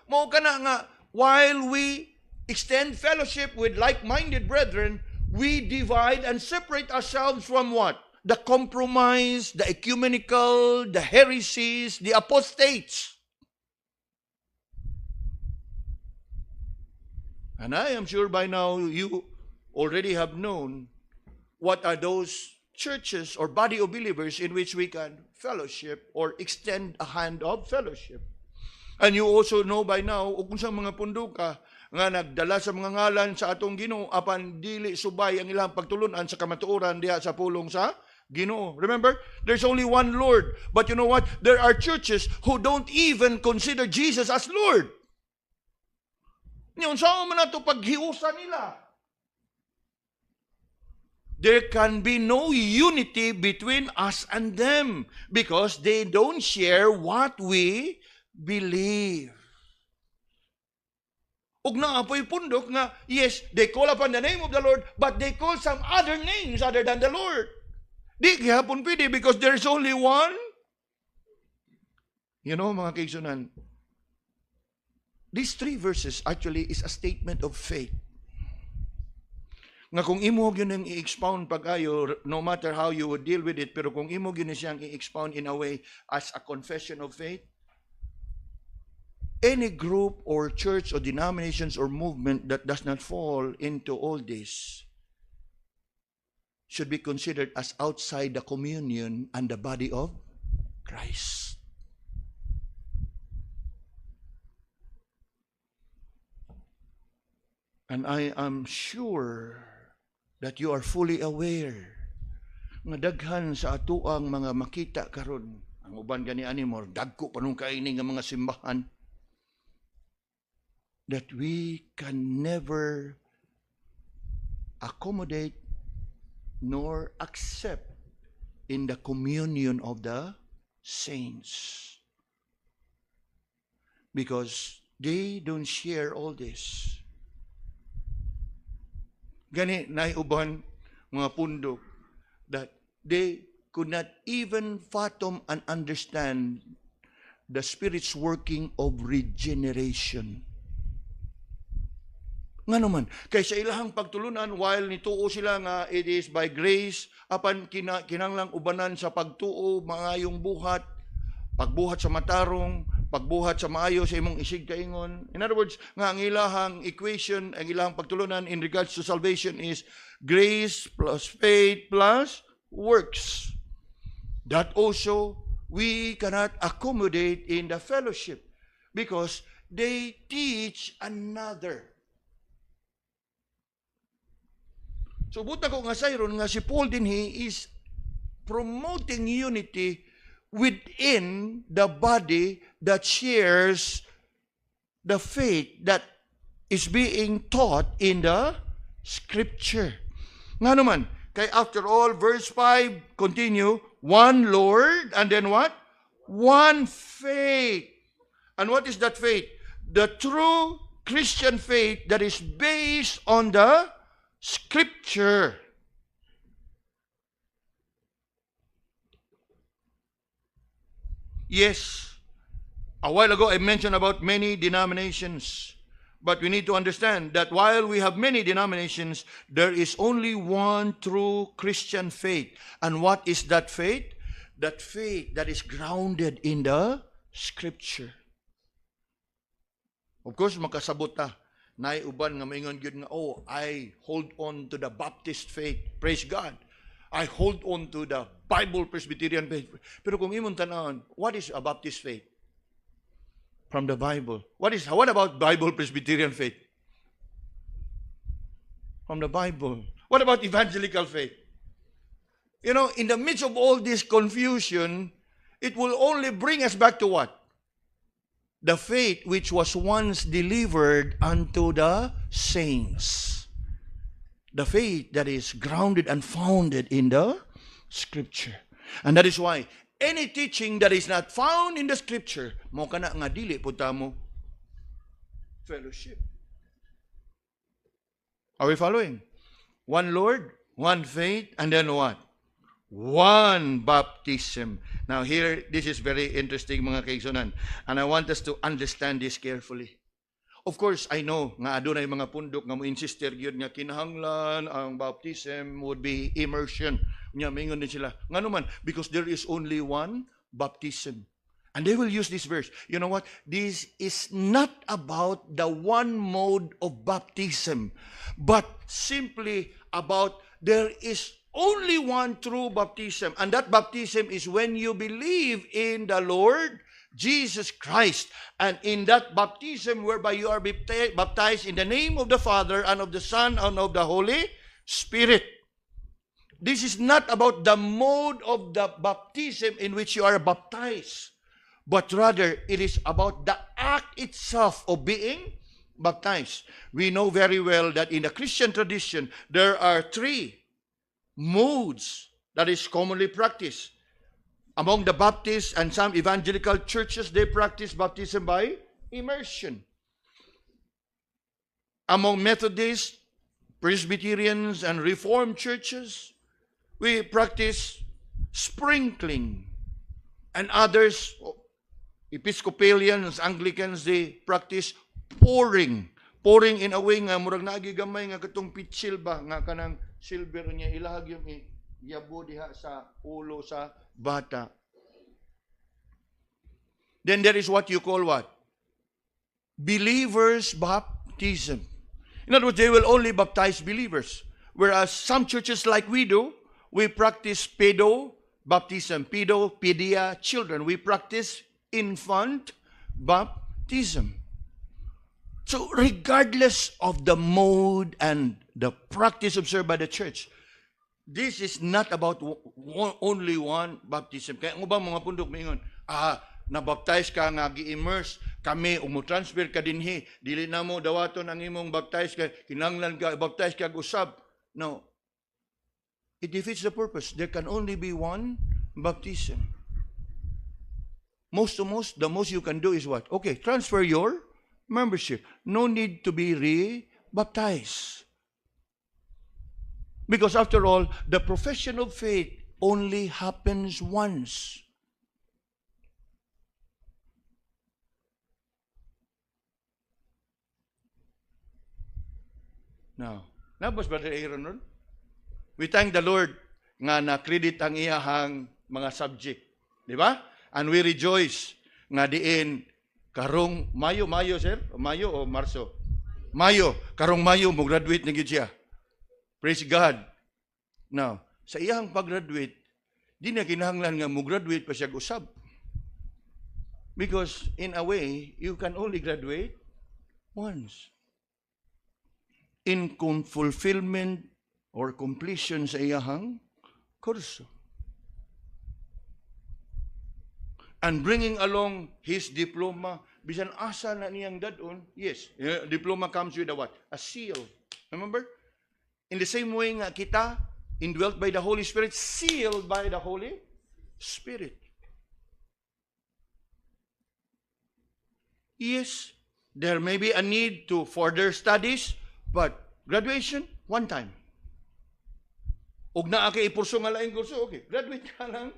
Mao kana nga, while we extend fellowship with like-minded brethren, we divide and separate ourselves from what? The compromise, the ecumenical, the heresies, the apostates. And I am sure by now you already have known what are those churches or body of believers in which we can fellowship or extend a hand of fellowship. And you also know by now, kung sa mga punduka, nga nagdala sa mga ngalan sa atong Ginoo apan dili subay ang ilang pagtulunan sa kamatuoran diha sa pulong sa Ginoo. Remember, there's only one Lord. But you know what? There are churches who don't even consider Jesus as Lord. Ngayon, saan man nato paghiusa nila? There can be no unity between us and them because they don't share what we believe. Ug naapoy pundok nga, yes, they call upon the name of the Lord, but they call some other names other than the Lord. Di gihapon pwede because there's only one. You know, mga kaigsunan, these 3 verses actually is a statement of faith. Nga kung imo yun ang i-expound pag-ayo, no matter how you would deal with it, pero kung imo yun siyang i-expound in a way as a confession of faith, any group or church or denominations or movement that does not fall into all this should be considered as outside the communion and the body of Christ. And I am sure that you are fully aware nga daghan sa atuang mga makita karon, ang uban gani ani mo dagko pa nung kaini nga mga simbahan, that we can never accommodate nor accept in the communion of the saints because they don't share all this. Gani naiuban mga pundok that they could not even fathom and understand the Spirit's working of regeneration. Nga naman, kay sa ilahang pagtulunan, while nituo sila nga it is by grace, apan kinanglang ubanan sa pagtuo, maayong buhat, pagbuhat sa matarong, pagbuhat sa maayo sa imong isig kaingon. In other words, nga ang ilahang equation, ang ilahang pagtulunan in regards to salvation is grace plus faith plus works. That also we cannot accommodate in the fellowship because they teach another. So buta ko nga sayron nga si Paul din he is promoting unity within the body that shares the faith that is being taught in the Scripture. Nga naman, kay after all, verse 5, continue, one Lord, and then what? One faith. And what is that faith? The true Christian faith that is based on the Scripture. Yes, a while ago I mentioned about many denominations. But we need to understand that while we have many denominations, there is only one true Christian faith. And what is that faith? That faith that is grounded in the Scripture. Of course, makasabot ta. Naiuban nga maingon gyud nga, oh, I hold on to the Baptist faith. Praise God. I hold on to the Bible Presbyterian faith. Pero kung imong tanawon, what is a Baptist faith? From the Bible. What about Bible Presbyterian faith? From the Bible. What about evangelical faith? You know, in the midst of all this confusion, it will only bring us back to what? The faith which was once delivered unto the saints. The faith that is grounded and founded in the Scripture. And that is why any teaching that is not found in the Scripture, mo kana nga dili po tamo fellowship. Are we following? One Lord, one faith, and then what? one baptism. Now here, this is very interesting mga kaigsunan. And I want us to understand this carefully. Of course, I know nga adunay mga pundok nga mo-insister gyud nga kinahanglan ang baptism would be immersion. Nya mingon din sila. Ngano man, because there is only one baptism. And they will use this verse. You know what? This is not about the one mode of baptism, but simply about there is only one true baptism. And that baptism is when you believe in the Lord Jesus Christ. And in that baptism whereby you are baptized in the name of the Father and of the Son and of the Holy Spirit. This is not about the mode of the baptism in which you are baptized, but rather it is about the act itself of being baptized. We know very well that in the Christian tradition, there are three modes that is commonly practiced. Among the Baptists and some evangelical churches, they practice baptism by immersion. Among Methodists, Presbyterians, and Reformed churches, we practice sprinkling. And others, Episcopalians, Anglicans, they practice pouring. Pouring in a way nga, murag nagigamay nga katong pitsil ba, nga kanang silver niya, ilahag yung yabo diha sa ulo sa bata. Then there is what you call what? Believers' baptism. In other words, they will only baptize believers. Whereas some churches like we do, we practice pedo baptism. Pedia, children. We practice infant baptism. So regardless of the mode and the practice observed by the church, this is not about only one baptism. Kaya ang ubang mga pundok mingon, nabaptize ka nga gi-immerse kami umo-transfer ka dinhi, dili na mo dawaton ang imong baptize ka, kinahanglan ka baptize ka usab. No. It defeats the purpose. There can only be one baptism. The most you can do is what? Okay, transfer your membership. No need to be re-baptized. Because after all, the profession of faith only happens once. Now, nabas Brother Aaron nun? We thank the Lord nga na-credit ang iyahang mga subject. Di ba? And we rejoice nga diin karong Mayo, sir? Mayo o Marso? Mayo. Karong Mayo, mo graduate na gid siya. Praise God. Now, sa iyang pag-graduate, di na kinahanglan nga mo graduate pa siya usab. Because in a way, you can only graduate once. In fulfillment or completion sa iyahang kurso. And bringing along his diploma, bisan asa na niyang dadon, yes, diploma comes with a what? A seal. Remember? In the same way nga kita, indwelt by the Holy Spirit, sealed by the Holy Spirit. Yes, there may be a need to further studies, but graduation, one time. Ug naa kay ipurso nga laing kurso, okay, graduate ka lang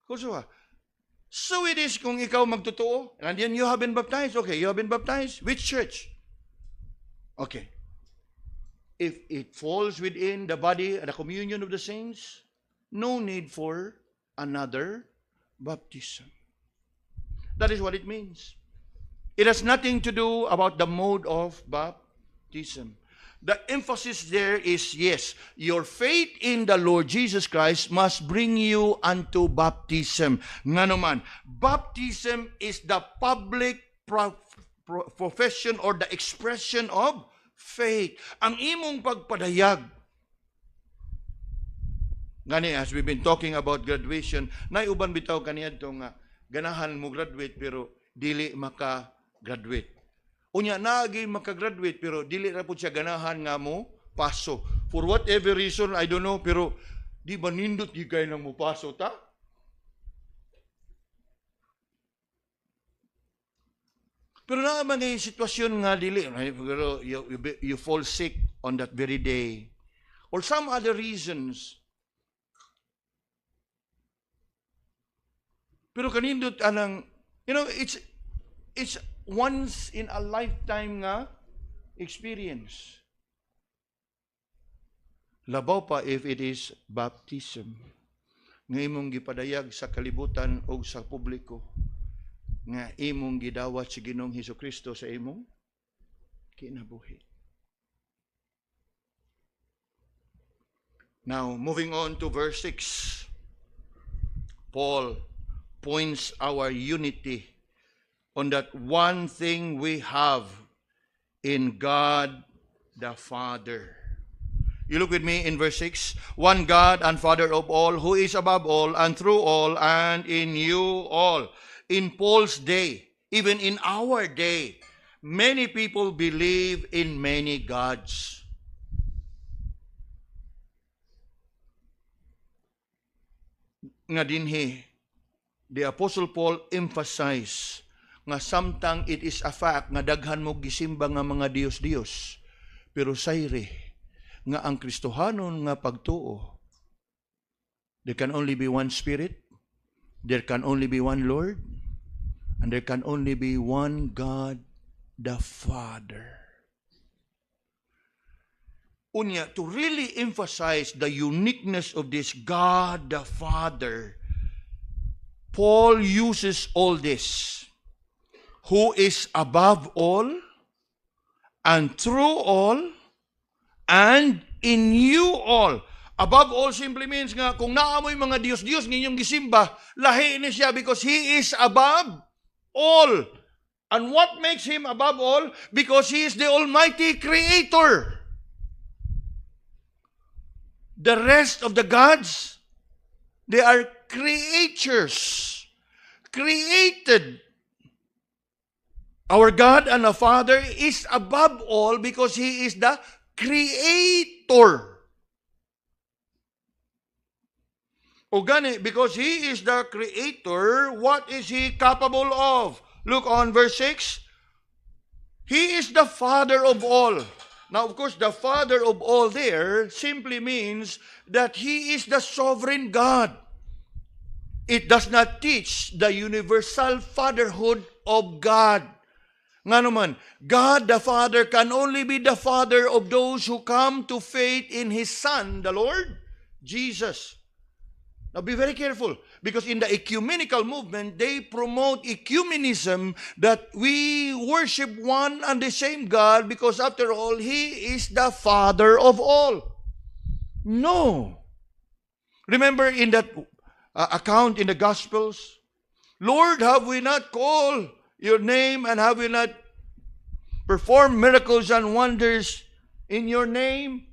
kurso ha. So it is kung ikaw magtotoo, and then you have been baptized, okay, you have been baptized, which church? Okay. If it falls within the body and the communion of the saints, no need for another baptism. That is what it means. It has nothing to do about the mode of baptism. The emphasis there is, yes, your faith in the Lord Jesus Christ must bring you unto baptism. Nga naman, baptism is the public profession or the expression of faith. Ang imong pagpadayag. Ngani, as we've been talking about graduation, naiuban bitaw kaniya itong ganahan mo graduate pero dili maka-graduate. Unya, naagi maka-graduate pero dili ra po siya ganahan nga mo paso. For whatever reason, I don't know, pero di ba nindot di kayo nang mo paso ta? Pero na mga sitwasyon nga dili, pero you fall sick on that very day. Or some other reasons. Pero kanindot anang, it's once in a lifetime nga experience. Labaw pa if it is baptism. Nga imong gipadayag sa kalibutan o sa publiko. Nga imong gidawat si Ginoong Hesukristo sa imong kinabuhi. Now, moving on to verse 6. Paul points our unity on that one thing we have in God the Father. You look with me in verse 6. One God and Father of all, who is above all and through all and in you all. In Paul's day, even in our day, many people believe in many gods. Nga dinhi, the Apostle Paul emphasized nga samtang it is a fact nga daghan mo gisimba nga mga Dios-Dios, pero sayre nga ang Kristohanon nga pagtuo, there can only be one Spirit, there can only be one Lord, and there can only be one God, the Father. Unya, to really emphasize the uniqueness of this God, the Father, Paul uses all this, who is above all, and through all, and in you all. Above all simply means nga, kung naamoy mga Diyos-Diyos ng inyong gisimba, lahi ni siya because He is above all. And what makes Him above all? Because He is the Almighty Creator. The rest of the gods, they are creatures, created. Our God and the Father is above all because He is the Creator. O gani, because He is the Creator, what is He capable of? Look on verse 6. He is the Father of all. Now, of course, the Father of all there simply means that He is the sovereign God. It does not teach the universal fatherhood of God. Nga naman, God the Father can only be the Father of those who come to faith in His Son, the Lord Jesus. Now be very careful, because in the ecumenical movement, they promote ecumenism, that we worship one and the same God because after all, He is the Father of all. No. Remember in that account in the Gospels, Lord, have we not called your name, and have we not performed miracles and wonders in your name?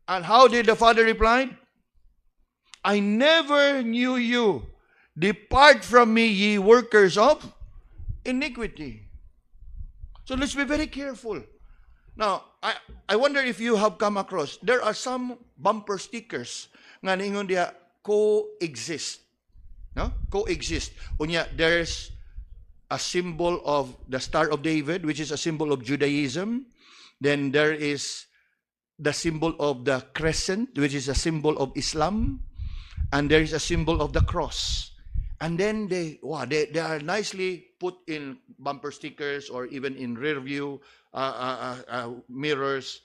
And how did the Father reply? I never knew you. Depart from me, ye workers of iniquity. So let's be very careful. Now, I wonder if you have come across, there are some bumper stickers nga ningon diha coexist. No? Coexist. Unya, there's a symbol of the Star of David, which is a symbol of Judaism. Then there is the symbol of the crescent, which is a symbol of Islam. And there is a symbol of the cross. And then they are nicely put in bumper stickers or even in rear view mirrors.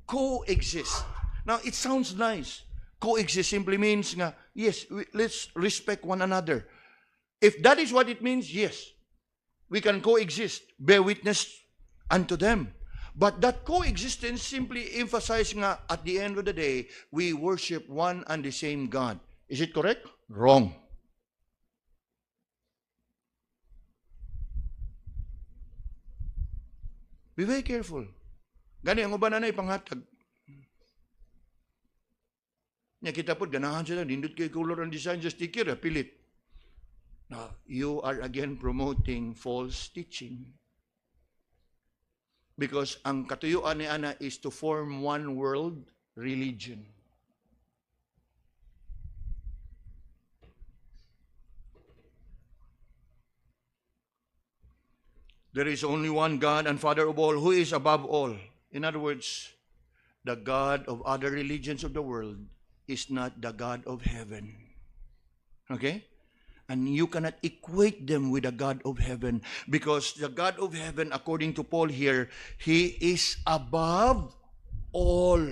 Coexist. Now, it sounds nice. Coexist simply means nga, yes, let's respect one another. If that is what it means, yes, we can coexist, bear witness unto them. But that coexistence simply emphasizes nga, at the end of the day, we worship one and the same God. Is it correct? Wrong. Be very careful. Gani, ang uban na ipanghatag. Nya kita po, ganahan sila, nindot kay color and design sa sticker, pilit. Now, you are again promoting false teaching. Because ang katuyuan ni Ana is to form one world religion. There is only one God and Father of all, who is above all. In other words, the God of other religions of the world is not the God of heaven. Okay? And you cannot equate them with the God of heaven, because the God of heaven, according to Paul here, He is above all.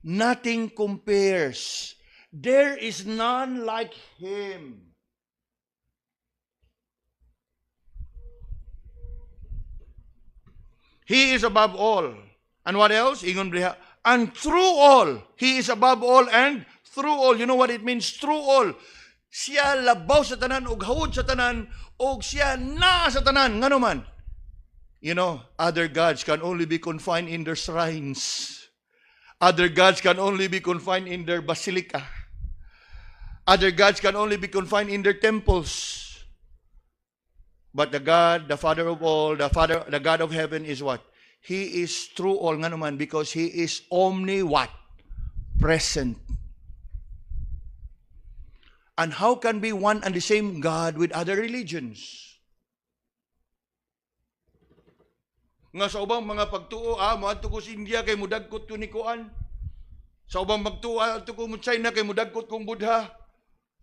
Nothing compares. There is none like Him. He is above all. And what else? And through all. He is above all and through all. You know what it means? Through all. Siya labaw sa tanan, og hawod sa tanan, og siya na sa tanan. Nga naman. You know, other gods can only be confined in their shrines. Other gods can only be confined in their basilica. Other gods can only be confined in their temples. But the God, the Father of all, the God of heaven is what? He is through all nga naman, because He is omni what? Present. And how can be one and the same God with other religions? Nga sa ubang mga pagtuo, moadto ko sa India kay mudagkot ko ni Kuan. Sa ubang magtuo, adto ko mo China kay mudagkot kong Buddha.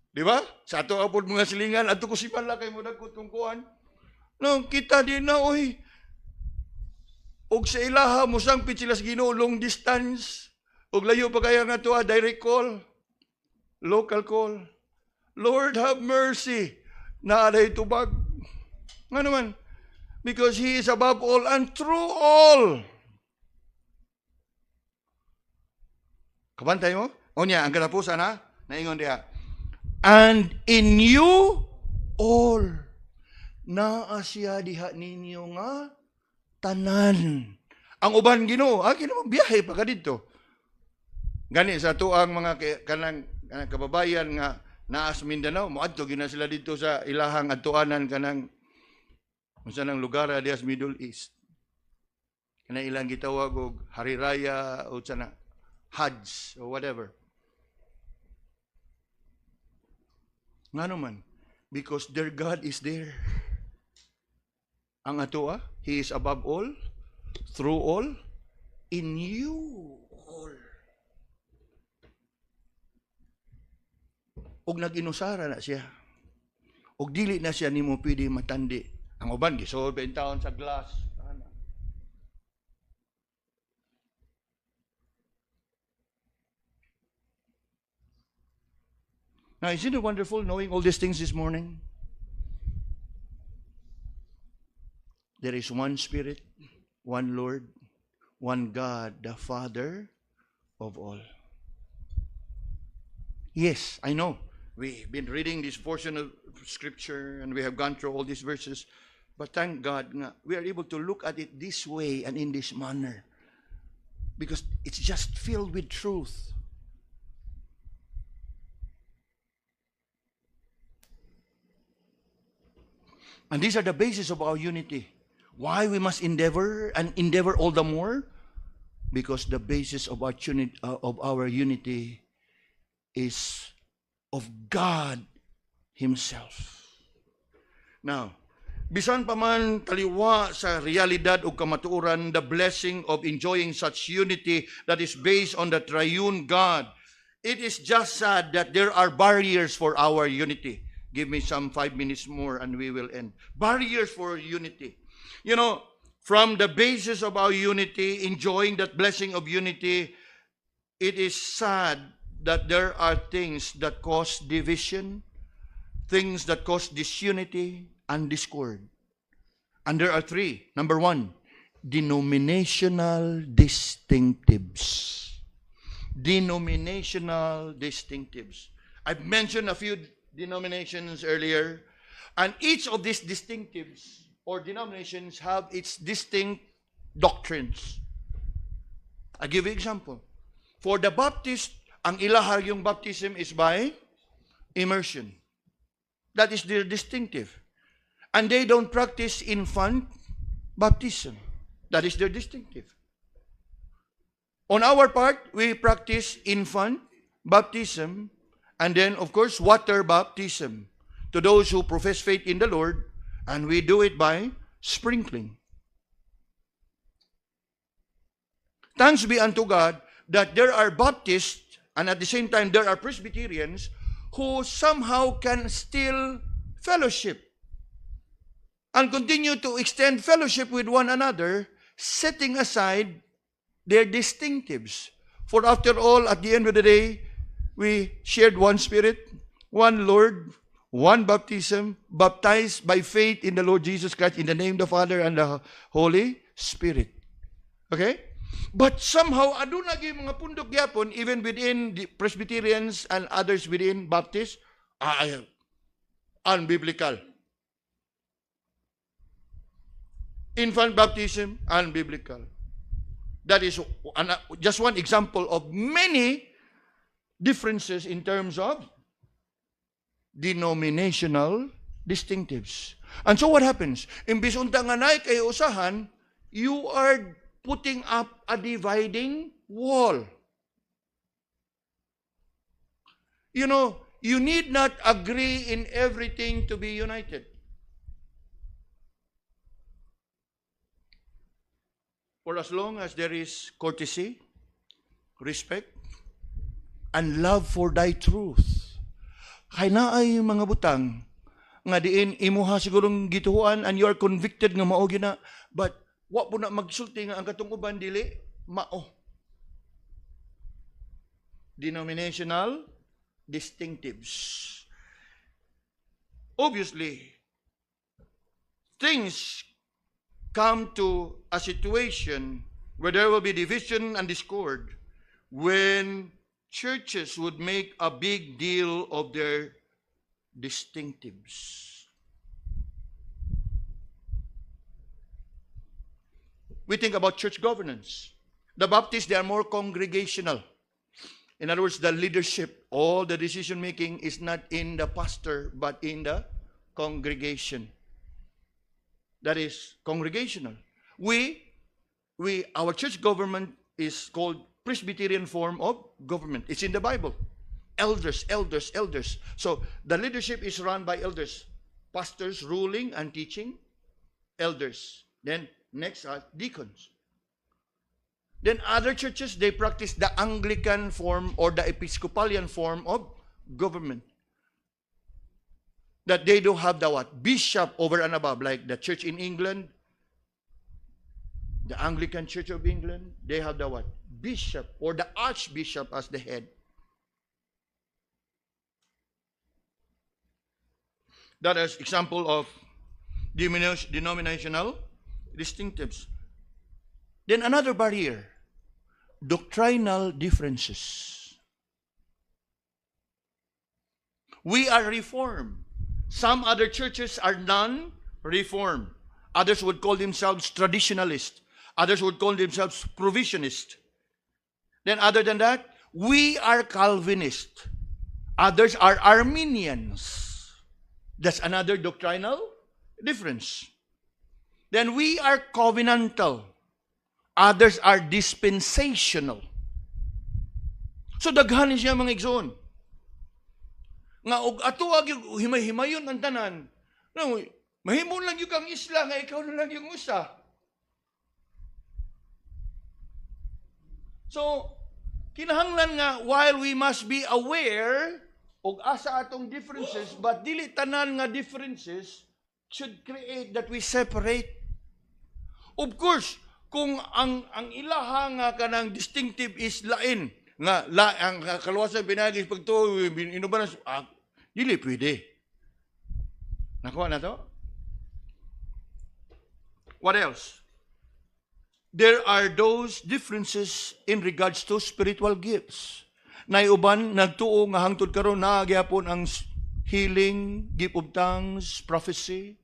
Di ba? Sa ato apod mga silingan, adto ko si Mala kay mudagkot kong Kuan. No, kita din na, oy. Og sa ilaha, musang pichilas Ginoo, long distance. Og layo pa kaya nga to, direct call. Local call. Lord, have mercy. Naaday tubag. Nga naman. Because He is above all and through all. Kabantay mo? O niya, ang katapusan ha? Naingon diha. And in you all. Naa siya diha ninyo nga tanan. Ang uban Ginoo, Ginoo biyahe pa ka dito. Gani sa tuang mga kanang kababayan nga naas Mindanao, moadto gina sila dito sa ilahang adtuanan kanang unsa nang lugar dias Middle East. Kana ilang gitawag og Hari Raya o sana Hajj or whatever. Ngano man? Because their God is there. Ang ato He is above all, through all, in you all. Og nag-inusara na siya. Og dili na siya nimo pwede matandi. Ang uban gisolve in taon sa glass. Now, isn't it wonderful knowing all these things this morning? There is one Spirit, one Lord, one God, the Father of all. Yes, I know. We've been reading this portion of Scripture and we have gone through all these verses. But thank God we are able to look at it this way and in this manner. Because it's just filled with truth. And these are the basis of our unity. Why we must endeavor and endeavor all the more? Because the basis of our unity is of God Himself. Now, bisan pa man taliwa sa realidad o kamatuoran, the blessing of enjoying such unity that is based on the triune God, it is just sad that there are barriers for our unity. Give me some 5 minutes more and we will end. Barriers for unity. You know, from the basis of our unity, enjoying that blessing of unity, it is sad that there are things that cause division, things that cause disunity and discord. And there are 3. Number 1, denominational distinctives. Denominational distinctives. I've mentioned a few denominations earlier, and each of these distinctives or denominations have its distinct doctrines. I give you an example. For the Baptist, ang ilahar yung baptism is by immersion. That is their distinctive. And they don't practice infant baptism. That is their distinctive. On our part, we practice infant baptism and then, of course, water baptism to those who profess faith in the Lord, and we do it by sprinkling. Thanks be unto God that there are Baptists and at the same time there are Presbyterians who somehow can still fellowship and continue to extend fellowship with one another, setting aside their distinctives. For after all, at the end of the day, we shared one Spirit, one Lord, one baptism, baptized by faith in the Lord Jesus Christ, in the name of the Father and the Holy Spirit. Okay? But somehow, aduna gyud mga pundok gyapon, even within the Presbyterians and others within Baptists, unbiblical. Infant baptism, unbiblical. That is just one example of many differences in terms of denominational distinctives. And so what happens? Imbis unta nga nay kay usahan, you are putting up a dividing wall. You know, you need not agree in everything to be united. For as long as there is courtesy, respect, and love for thy truth. Kaya na ay mga butang nga diin imuha sigurong gituhuan and you are convicted nga mao gina, but wa po na magsulti nga ang katong uban dili mao. Denominational distinctives. Obviously, things come to a situation where there will be division and discord when churches would make a big deal of their distinctives. We think about church governance. The Baptists, they are more congregational. In other words, the leadership, all the decision making is not in the pastor, but in the congregation. That is congregational. Our church government is called Presbyterian form of government. It's in the Bible. Elders. So the leadership is run by elders. Pastors ruling and teaching, elders. Then next are deacons. Then other churches, they practice the Anglican form or the Episcopalian form of government. That they do have the what? Bishop over and above, like the church in England, the Anglican Church of England, they have the what? Bishop or the archbishop as the head. That is example of denominational distinctives. Then another barrier, doctrinal differences. We are Reformed. Some other churches are non-Reformed. Others would call themselves traditionalist. Others would call themselves provisionist. Then other than that, we are Calvinist. Others are Arminians. That's another doctrinal difference. Then we are covenantal. Others are dispensational. So daghan siya mga igsoon. Nga og atuwag yung himay-himayon ang tanan. No, mahimon lang yung kang isla nga ikaw na lang yung usa. So, kinahanglan nga while we must be aware og asa atong differences, but dili tanan nga differences should create that we separate. Of course, kung ang ilaha nga kanang distinctive is lain, nga ang kaluwasan pinagis pagtuo inuban dili pwede. Nakuha na to? What else? There are those differences in regards to spiritual gifts. Naiuban nagtuo nga hangtod karon na gyapon ang healing, gift of tongues, prophecy.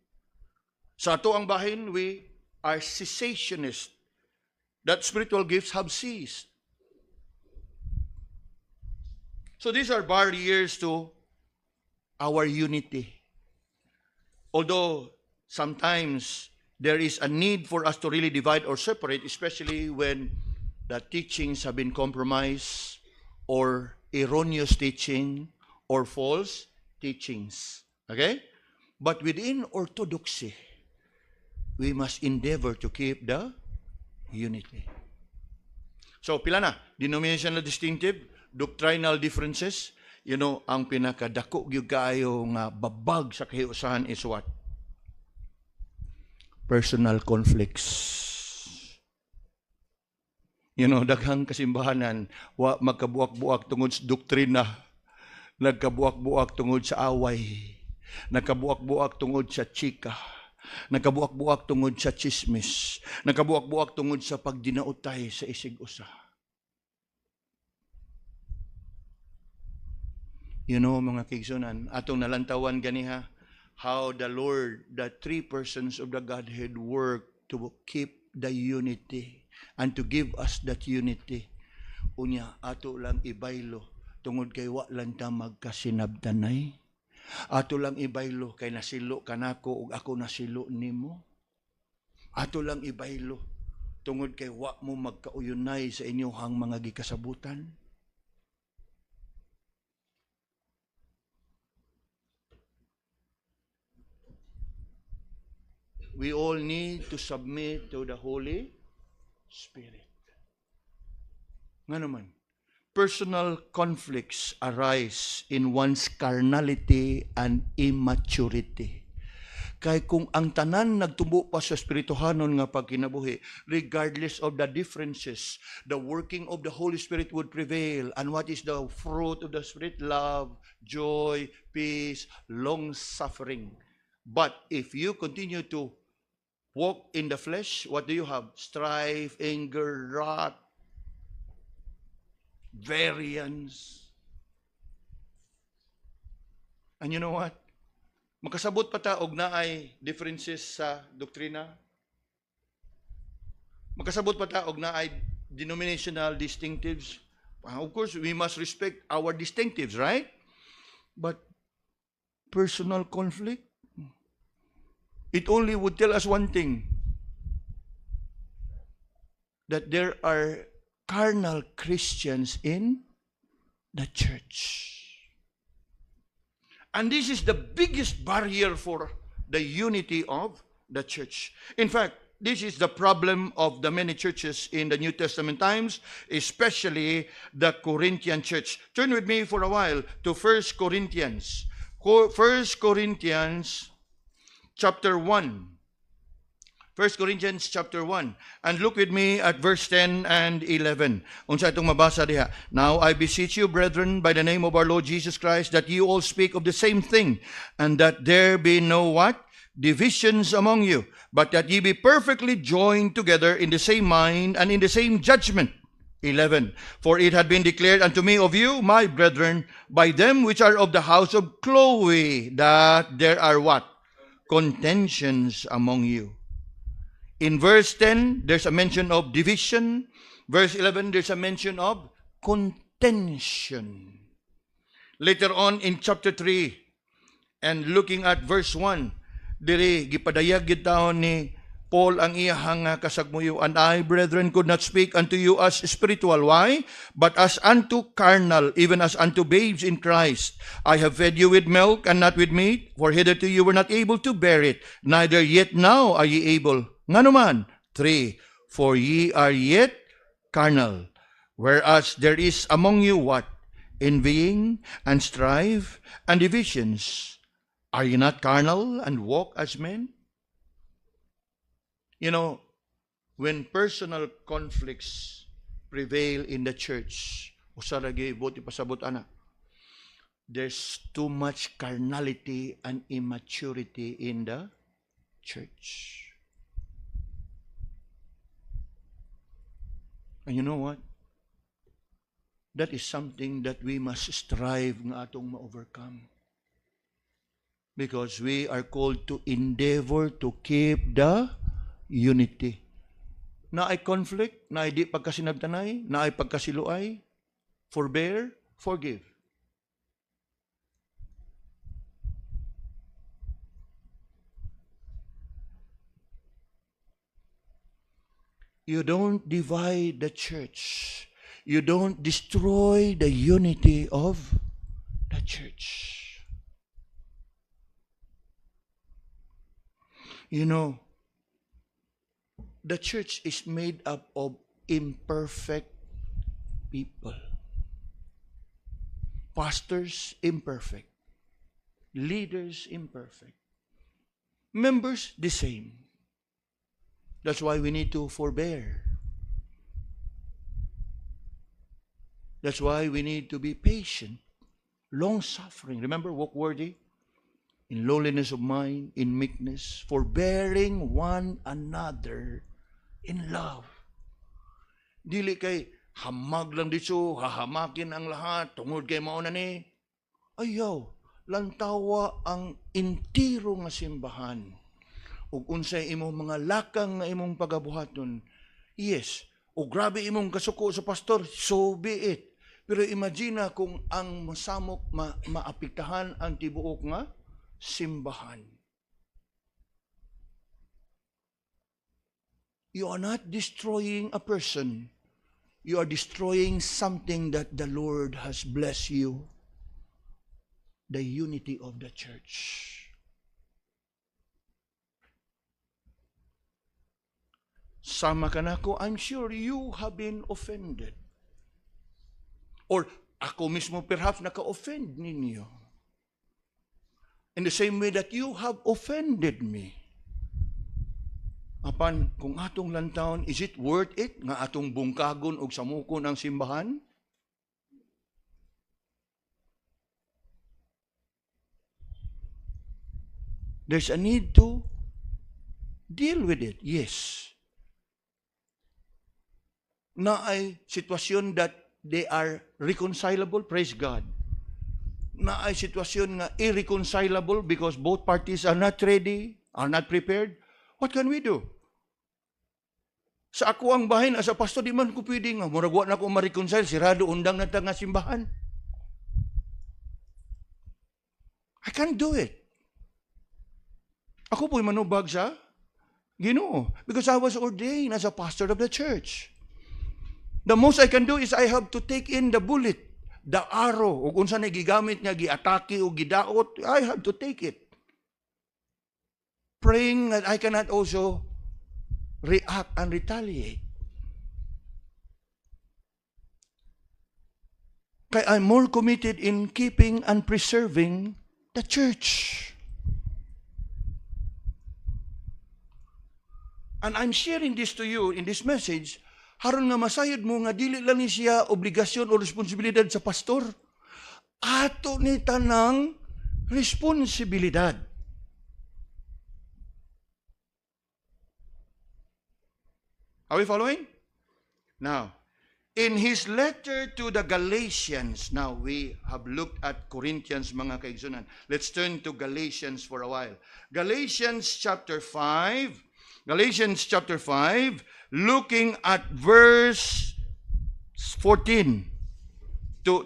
Sa ato ang bahin, we are cessationist. That spiritual gifts have ceased. So these are barriers to our unity. Although sometimes there is a need for us to really divide or separate, especially when the teachings have been compromised or erroneous teaching or false teachings. Okay? But within orthodoxy, we must endeavor to keep the unity. So, pila na? Denominational distinctive, doctrinal differences, ang pinakadako gyud kaayo nga babag sa kahiusahan is what? Personal conflicts. Daghang kasimbahanan, wa magkabuak-buak tungod sa doktrina, nagkabuak-buak tungod sa away, nagkabuak-buak tungod sa chika, nagkabuak-buak tungod sa chismis, nagkabuak-buak tungod sa pagdinautay sa isig-usa. Mga kigsunan, atong nalantawan ganiha, how the Lord, the three persons of the Godhead work to keep the unity and to give us that unity. Unya, ato lang ibaylo, tungod kay wa lang ta magkasinabtanay. Ato lang ibaylo, kay nasilo kanako ug ako nasilo nimo. Ato lang ibaylo, tungod kay wa mo magkauyunay sa inyohang mga gikasabutan. We all need to submit to the Holy Spirit. Nga naman, personal conflicts arise in one's carnality and immaturity. Kay kung ang tanan nagtubo pa sa espirituhanon nga pagkinabuhi, regardless of the differences, the working of the Holy Spirit would prevail. And what is the fruit of the Spirit? Love, joy, peace, long-suffering. But if you continue to walk in the flesh, what do you have? Strife, anger, wrath, variance. And you know what? Makasabot pa ta og naay differences sa doktrina. Makasabot pa ta og naay denominational distinctives. Of course, we must respect our distinctives, right? But personal conflict, it only would tell us one thing, that there are carnal Christians in the church. And this is the biggest barrier for the unity of the church. In fact, this is the problem of the many churches in the New Testament times, especially the Corinthian church. Turn with me for a while to 1 Corinthians. 1 Corinthians chapter 1. 1 Corinthians chapter 1. And look with me at verse 10 and 11. Unsa itong mabasa diha. Now I beseech you, brethren, by the name of our Lord Jesus Christ, that you all speak of the same thing, and that there be no what? Divisions among you, but that ye be perfectly joined together in the same mind and in the same judgment. 11. For it had been declared unto me of you, my brethren, by them which are of the house of Chloe, that there are what? Contentions among you. In verse 10, there's a mention of division. Verse 11, there's a mention of contention. Later on in chapter 3, and looking at verse 1, diri gipadayag gid taon ni Paul ang iyahang kasagmuyo, and I, brethren, could not speak unto you as spiritual. Why? But as unto carnal, even as unto babes in Christ. I have fed you with milk and not with meat, for hitherto you were not able to bear it, neither yet now are ye able. Nga naman, 3, for ye are yet carnal, whereas there is among you what? Envying and strife and divisions. Are ye not carnal and walk as men? When personal conflicts prevail in the church, usaragi buti pasabot ana, there's too much carnality and immaturity in the church. And you know what? That is something that we must strive nga atong ma-overcome. Because we are called to endeavor to keep the unity. Na ay conflict, na ay di pagkasinabtanay, na ay pagkasiluay, forbear, forgive. You don't divide the church. You don't destroy the unity of the church. The church is made up of imperfect people. Pastors, imperfect. Leaders, imperfect. Members, the same. That's why we need to forbear. That's why we need to be patient, long-suffering. Remember, walk worthy? In lowliness of mind, in meekness, forbearing one another in love. Dili kay hamag lang dito, hahamakin ang lahat, tungod kay mao na ni. Ayaw, lantawa ang intiro nga simbahan. Ug unsay imong mga lakang nga imong pagabuhaton. Yes, o grabe imong kasuko sa pastor, so be it. Pero imagine kung ang masamok maapektahan ang tibuok nga simbahan. You are not destroying a person. You are destroying something that the Lord has blessed you. The unity of the church. Sama ka na ko, I'm sure you have been offended. Or ako mismo perhaps naka-offend ninyo. In the same way that you have offended me. Apan, kung atong lantawon, is it worth it nga atong bungkagon og samukon ang simbahan? There's a need to deal with it, yes. Na ay sitwasyon that they are reconcilable, praise God. Na ay sitwasyon nga irreconcilable because both parties are not ready, are not prepared. What can we do? Sa ako ang bahin, as a pastor, di man ko pwede nga, muragwa na ko ma-reconcile, sirado, undang na nga simbahan. I can't do it. Ako po'y manubag sa Ginoo because I was ordained as a pastor of the church. The most I can do is I have to take in the bullet, the arrow, o kung saan gigamit niya, giatake o gidaot, I have to take it. Praying that I cannot also react and retaliate. Kaya I'm more committed in keeping and preserving the church. And I'm sharing this to you in this message, haron nga masayod mo nga dili lang ni siya obligasyon o responsibilidad sa pastor. Ato ni tanang responsibilidad. Are we following? Now, in his letter to the Galatians, now we have looked at Corinthians, mga kaigsunan. Let's turn to Galatians for a while. Galatians chapter 5, looking at verse 14, to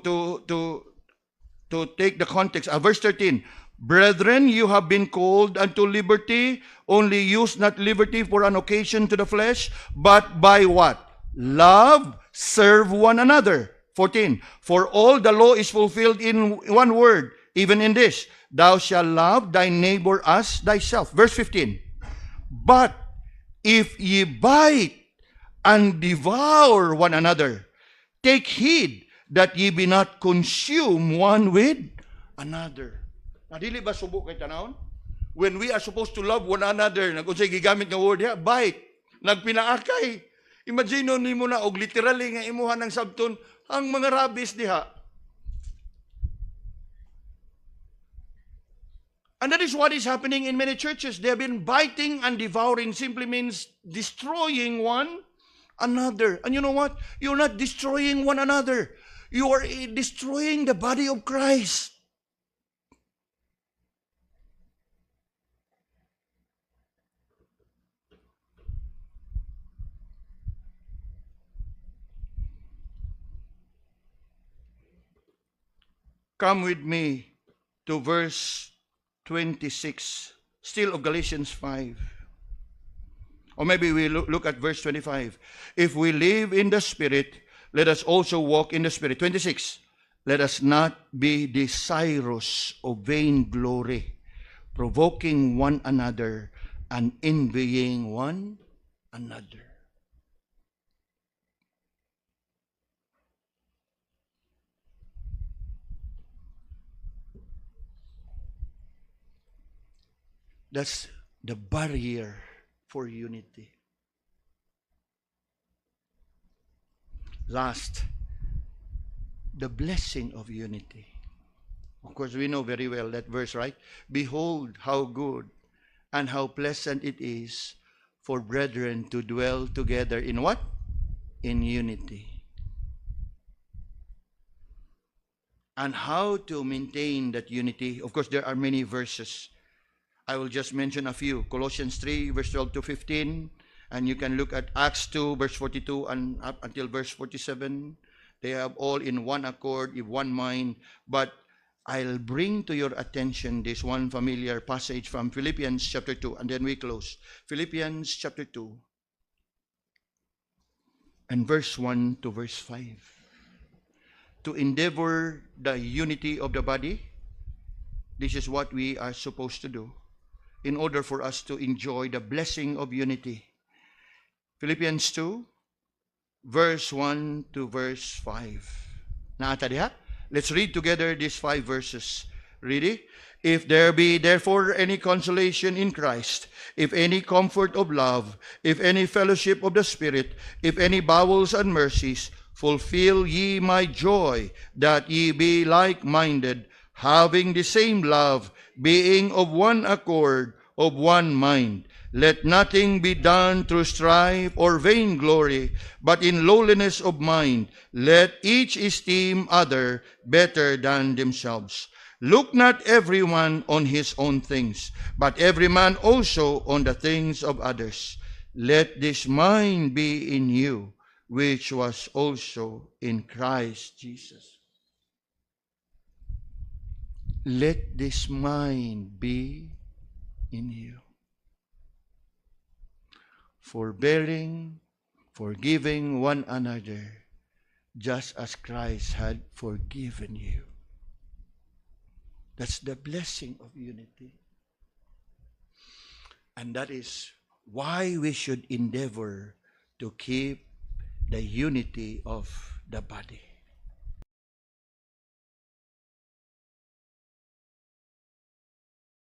take the context. Verse 13, brethren, you have been called unto liberty, only use not liberty for an occasion to the flesh, but by what? Love, serve one another. 14, for all the law is fulfilled in one word, even in this, thou shalt love thy neighbor as thyself. Verse 15, but if ye bite and devour one another, take heed that ye be not consumed one with another. Dili ba subok kay tanawon? When we are supposed to love one another, nagunsay gigamit nga word ya, bite, nagpinaakay. Imagine nimo na og literally nga imuha ng sabton ang mga rabies diha. And that is what is happening in many churches. They have been biting and devouring, simply means destroying one another. And you know what? You're not destroying one another. You are destroying the body of Christ. Come with me to verse 26, still of Galatians 5. Or maybe we look at verse 25. If we live in the Spirit, let us also walk in the Spirit. 26. Let us not be desirous of vain glory, provoking one another and envying one another. That's the barrier for unity. Last, the blessing of unity. Of course, we know very well that verse, right? Behold, how good and how pleasant it is for brethren to dwell together in what? In unity. And how to maintain that unity. Of course, there are many verses. I will just mention a few. Colossians 3, verse 12 to 15. And you can look at Acts 2, verse 42 and up until verse 47. They have all in one accord, in one mind. But I'll bring to your attention this one familiar passage from Philippians chapter 2. And then we close. Philippians chapter 2. And verse 1 to verse 5. To endeavor the unity of the body. This is what we are supposed to do in order for us to enjoy the blessing of unity. Philippians 2, verse 1 to verse 5. Naata diha? Let's read together these 5 verses. Ready? If there be therefore any consolation in Christ, if any comfort of love, if any fellowship of the Spirit, if any bowels and mercies, fulfill ye my joy, that ye be like-minded, having the same love, being of one accord, of one mind. Let nothing be done through strife or vainglory, but in lowliness of mind, let each esteem other better than themselves. Look not everyone on his own things, but every man also on the things of others. Let this mind be in you, which was also in Christ Jesus. Let this mind be in you. Forbearing, forgiving one another, just as Christ had forgiven you. That's the blessing of unity. And that is why we should endeavor to keep the unity of the body.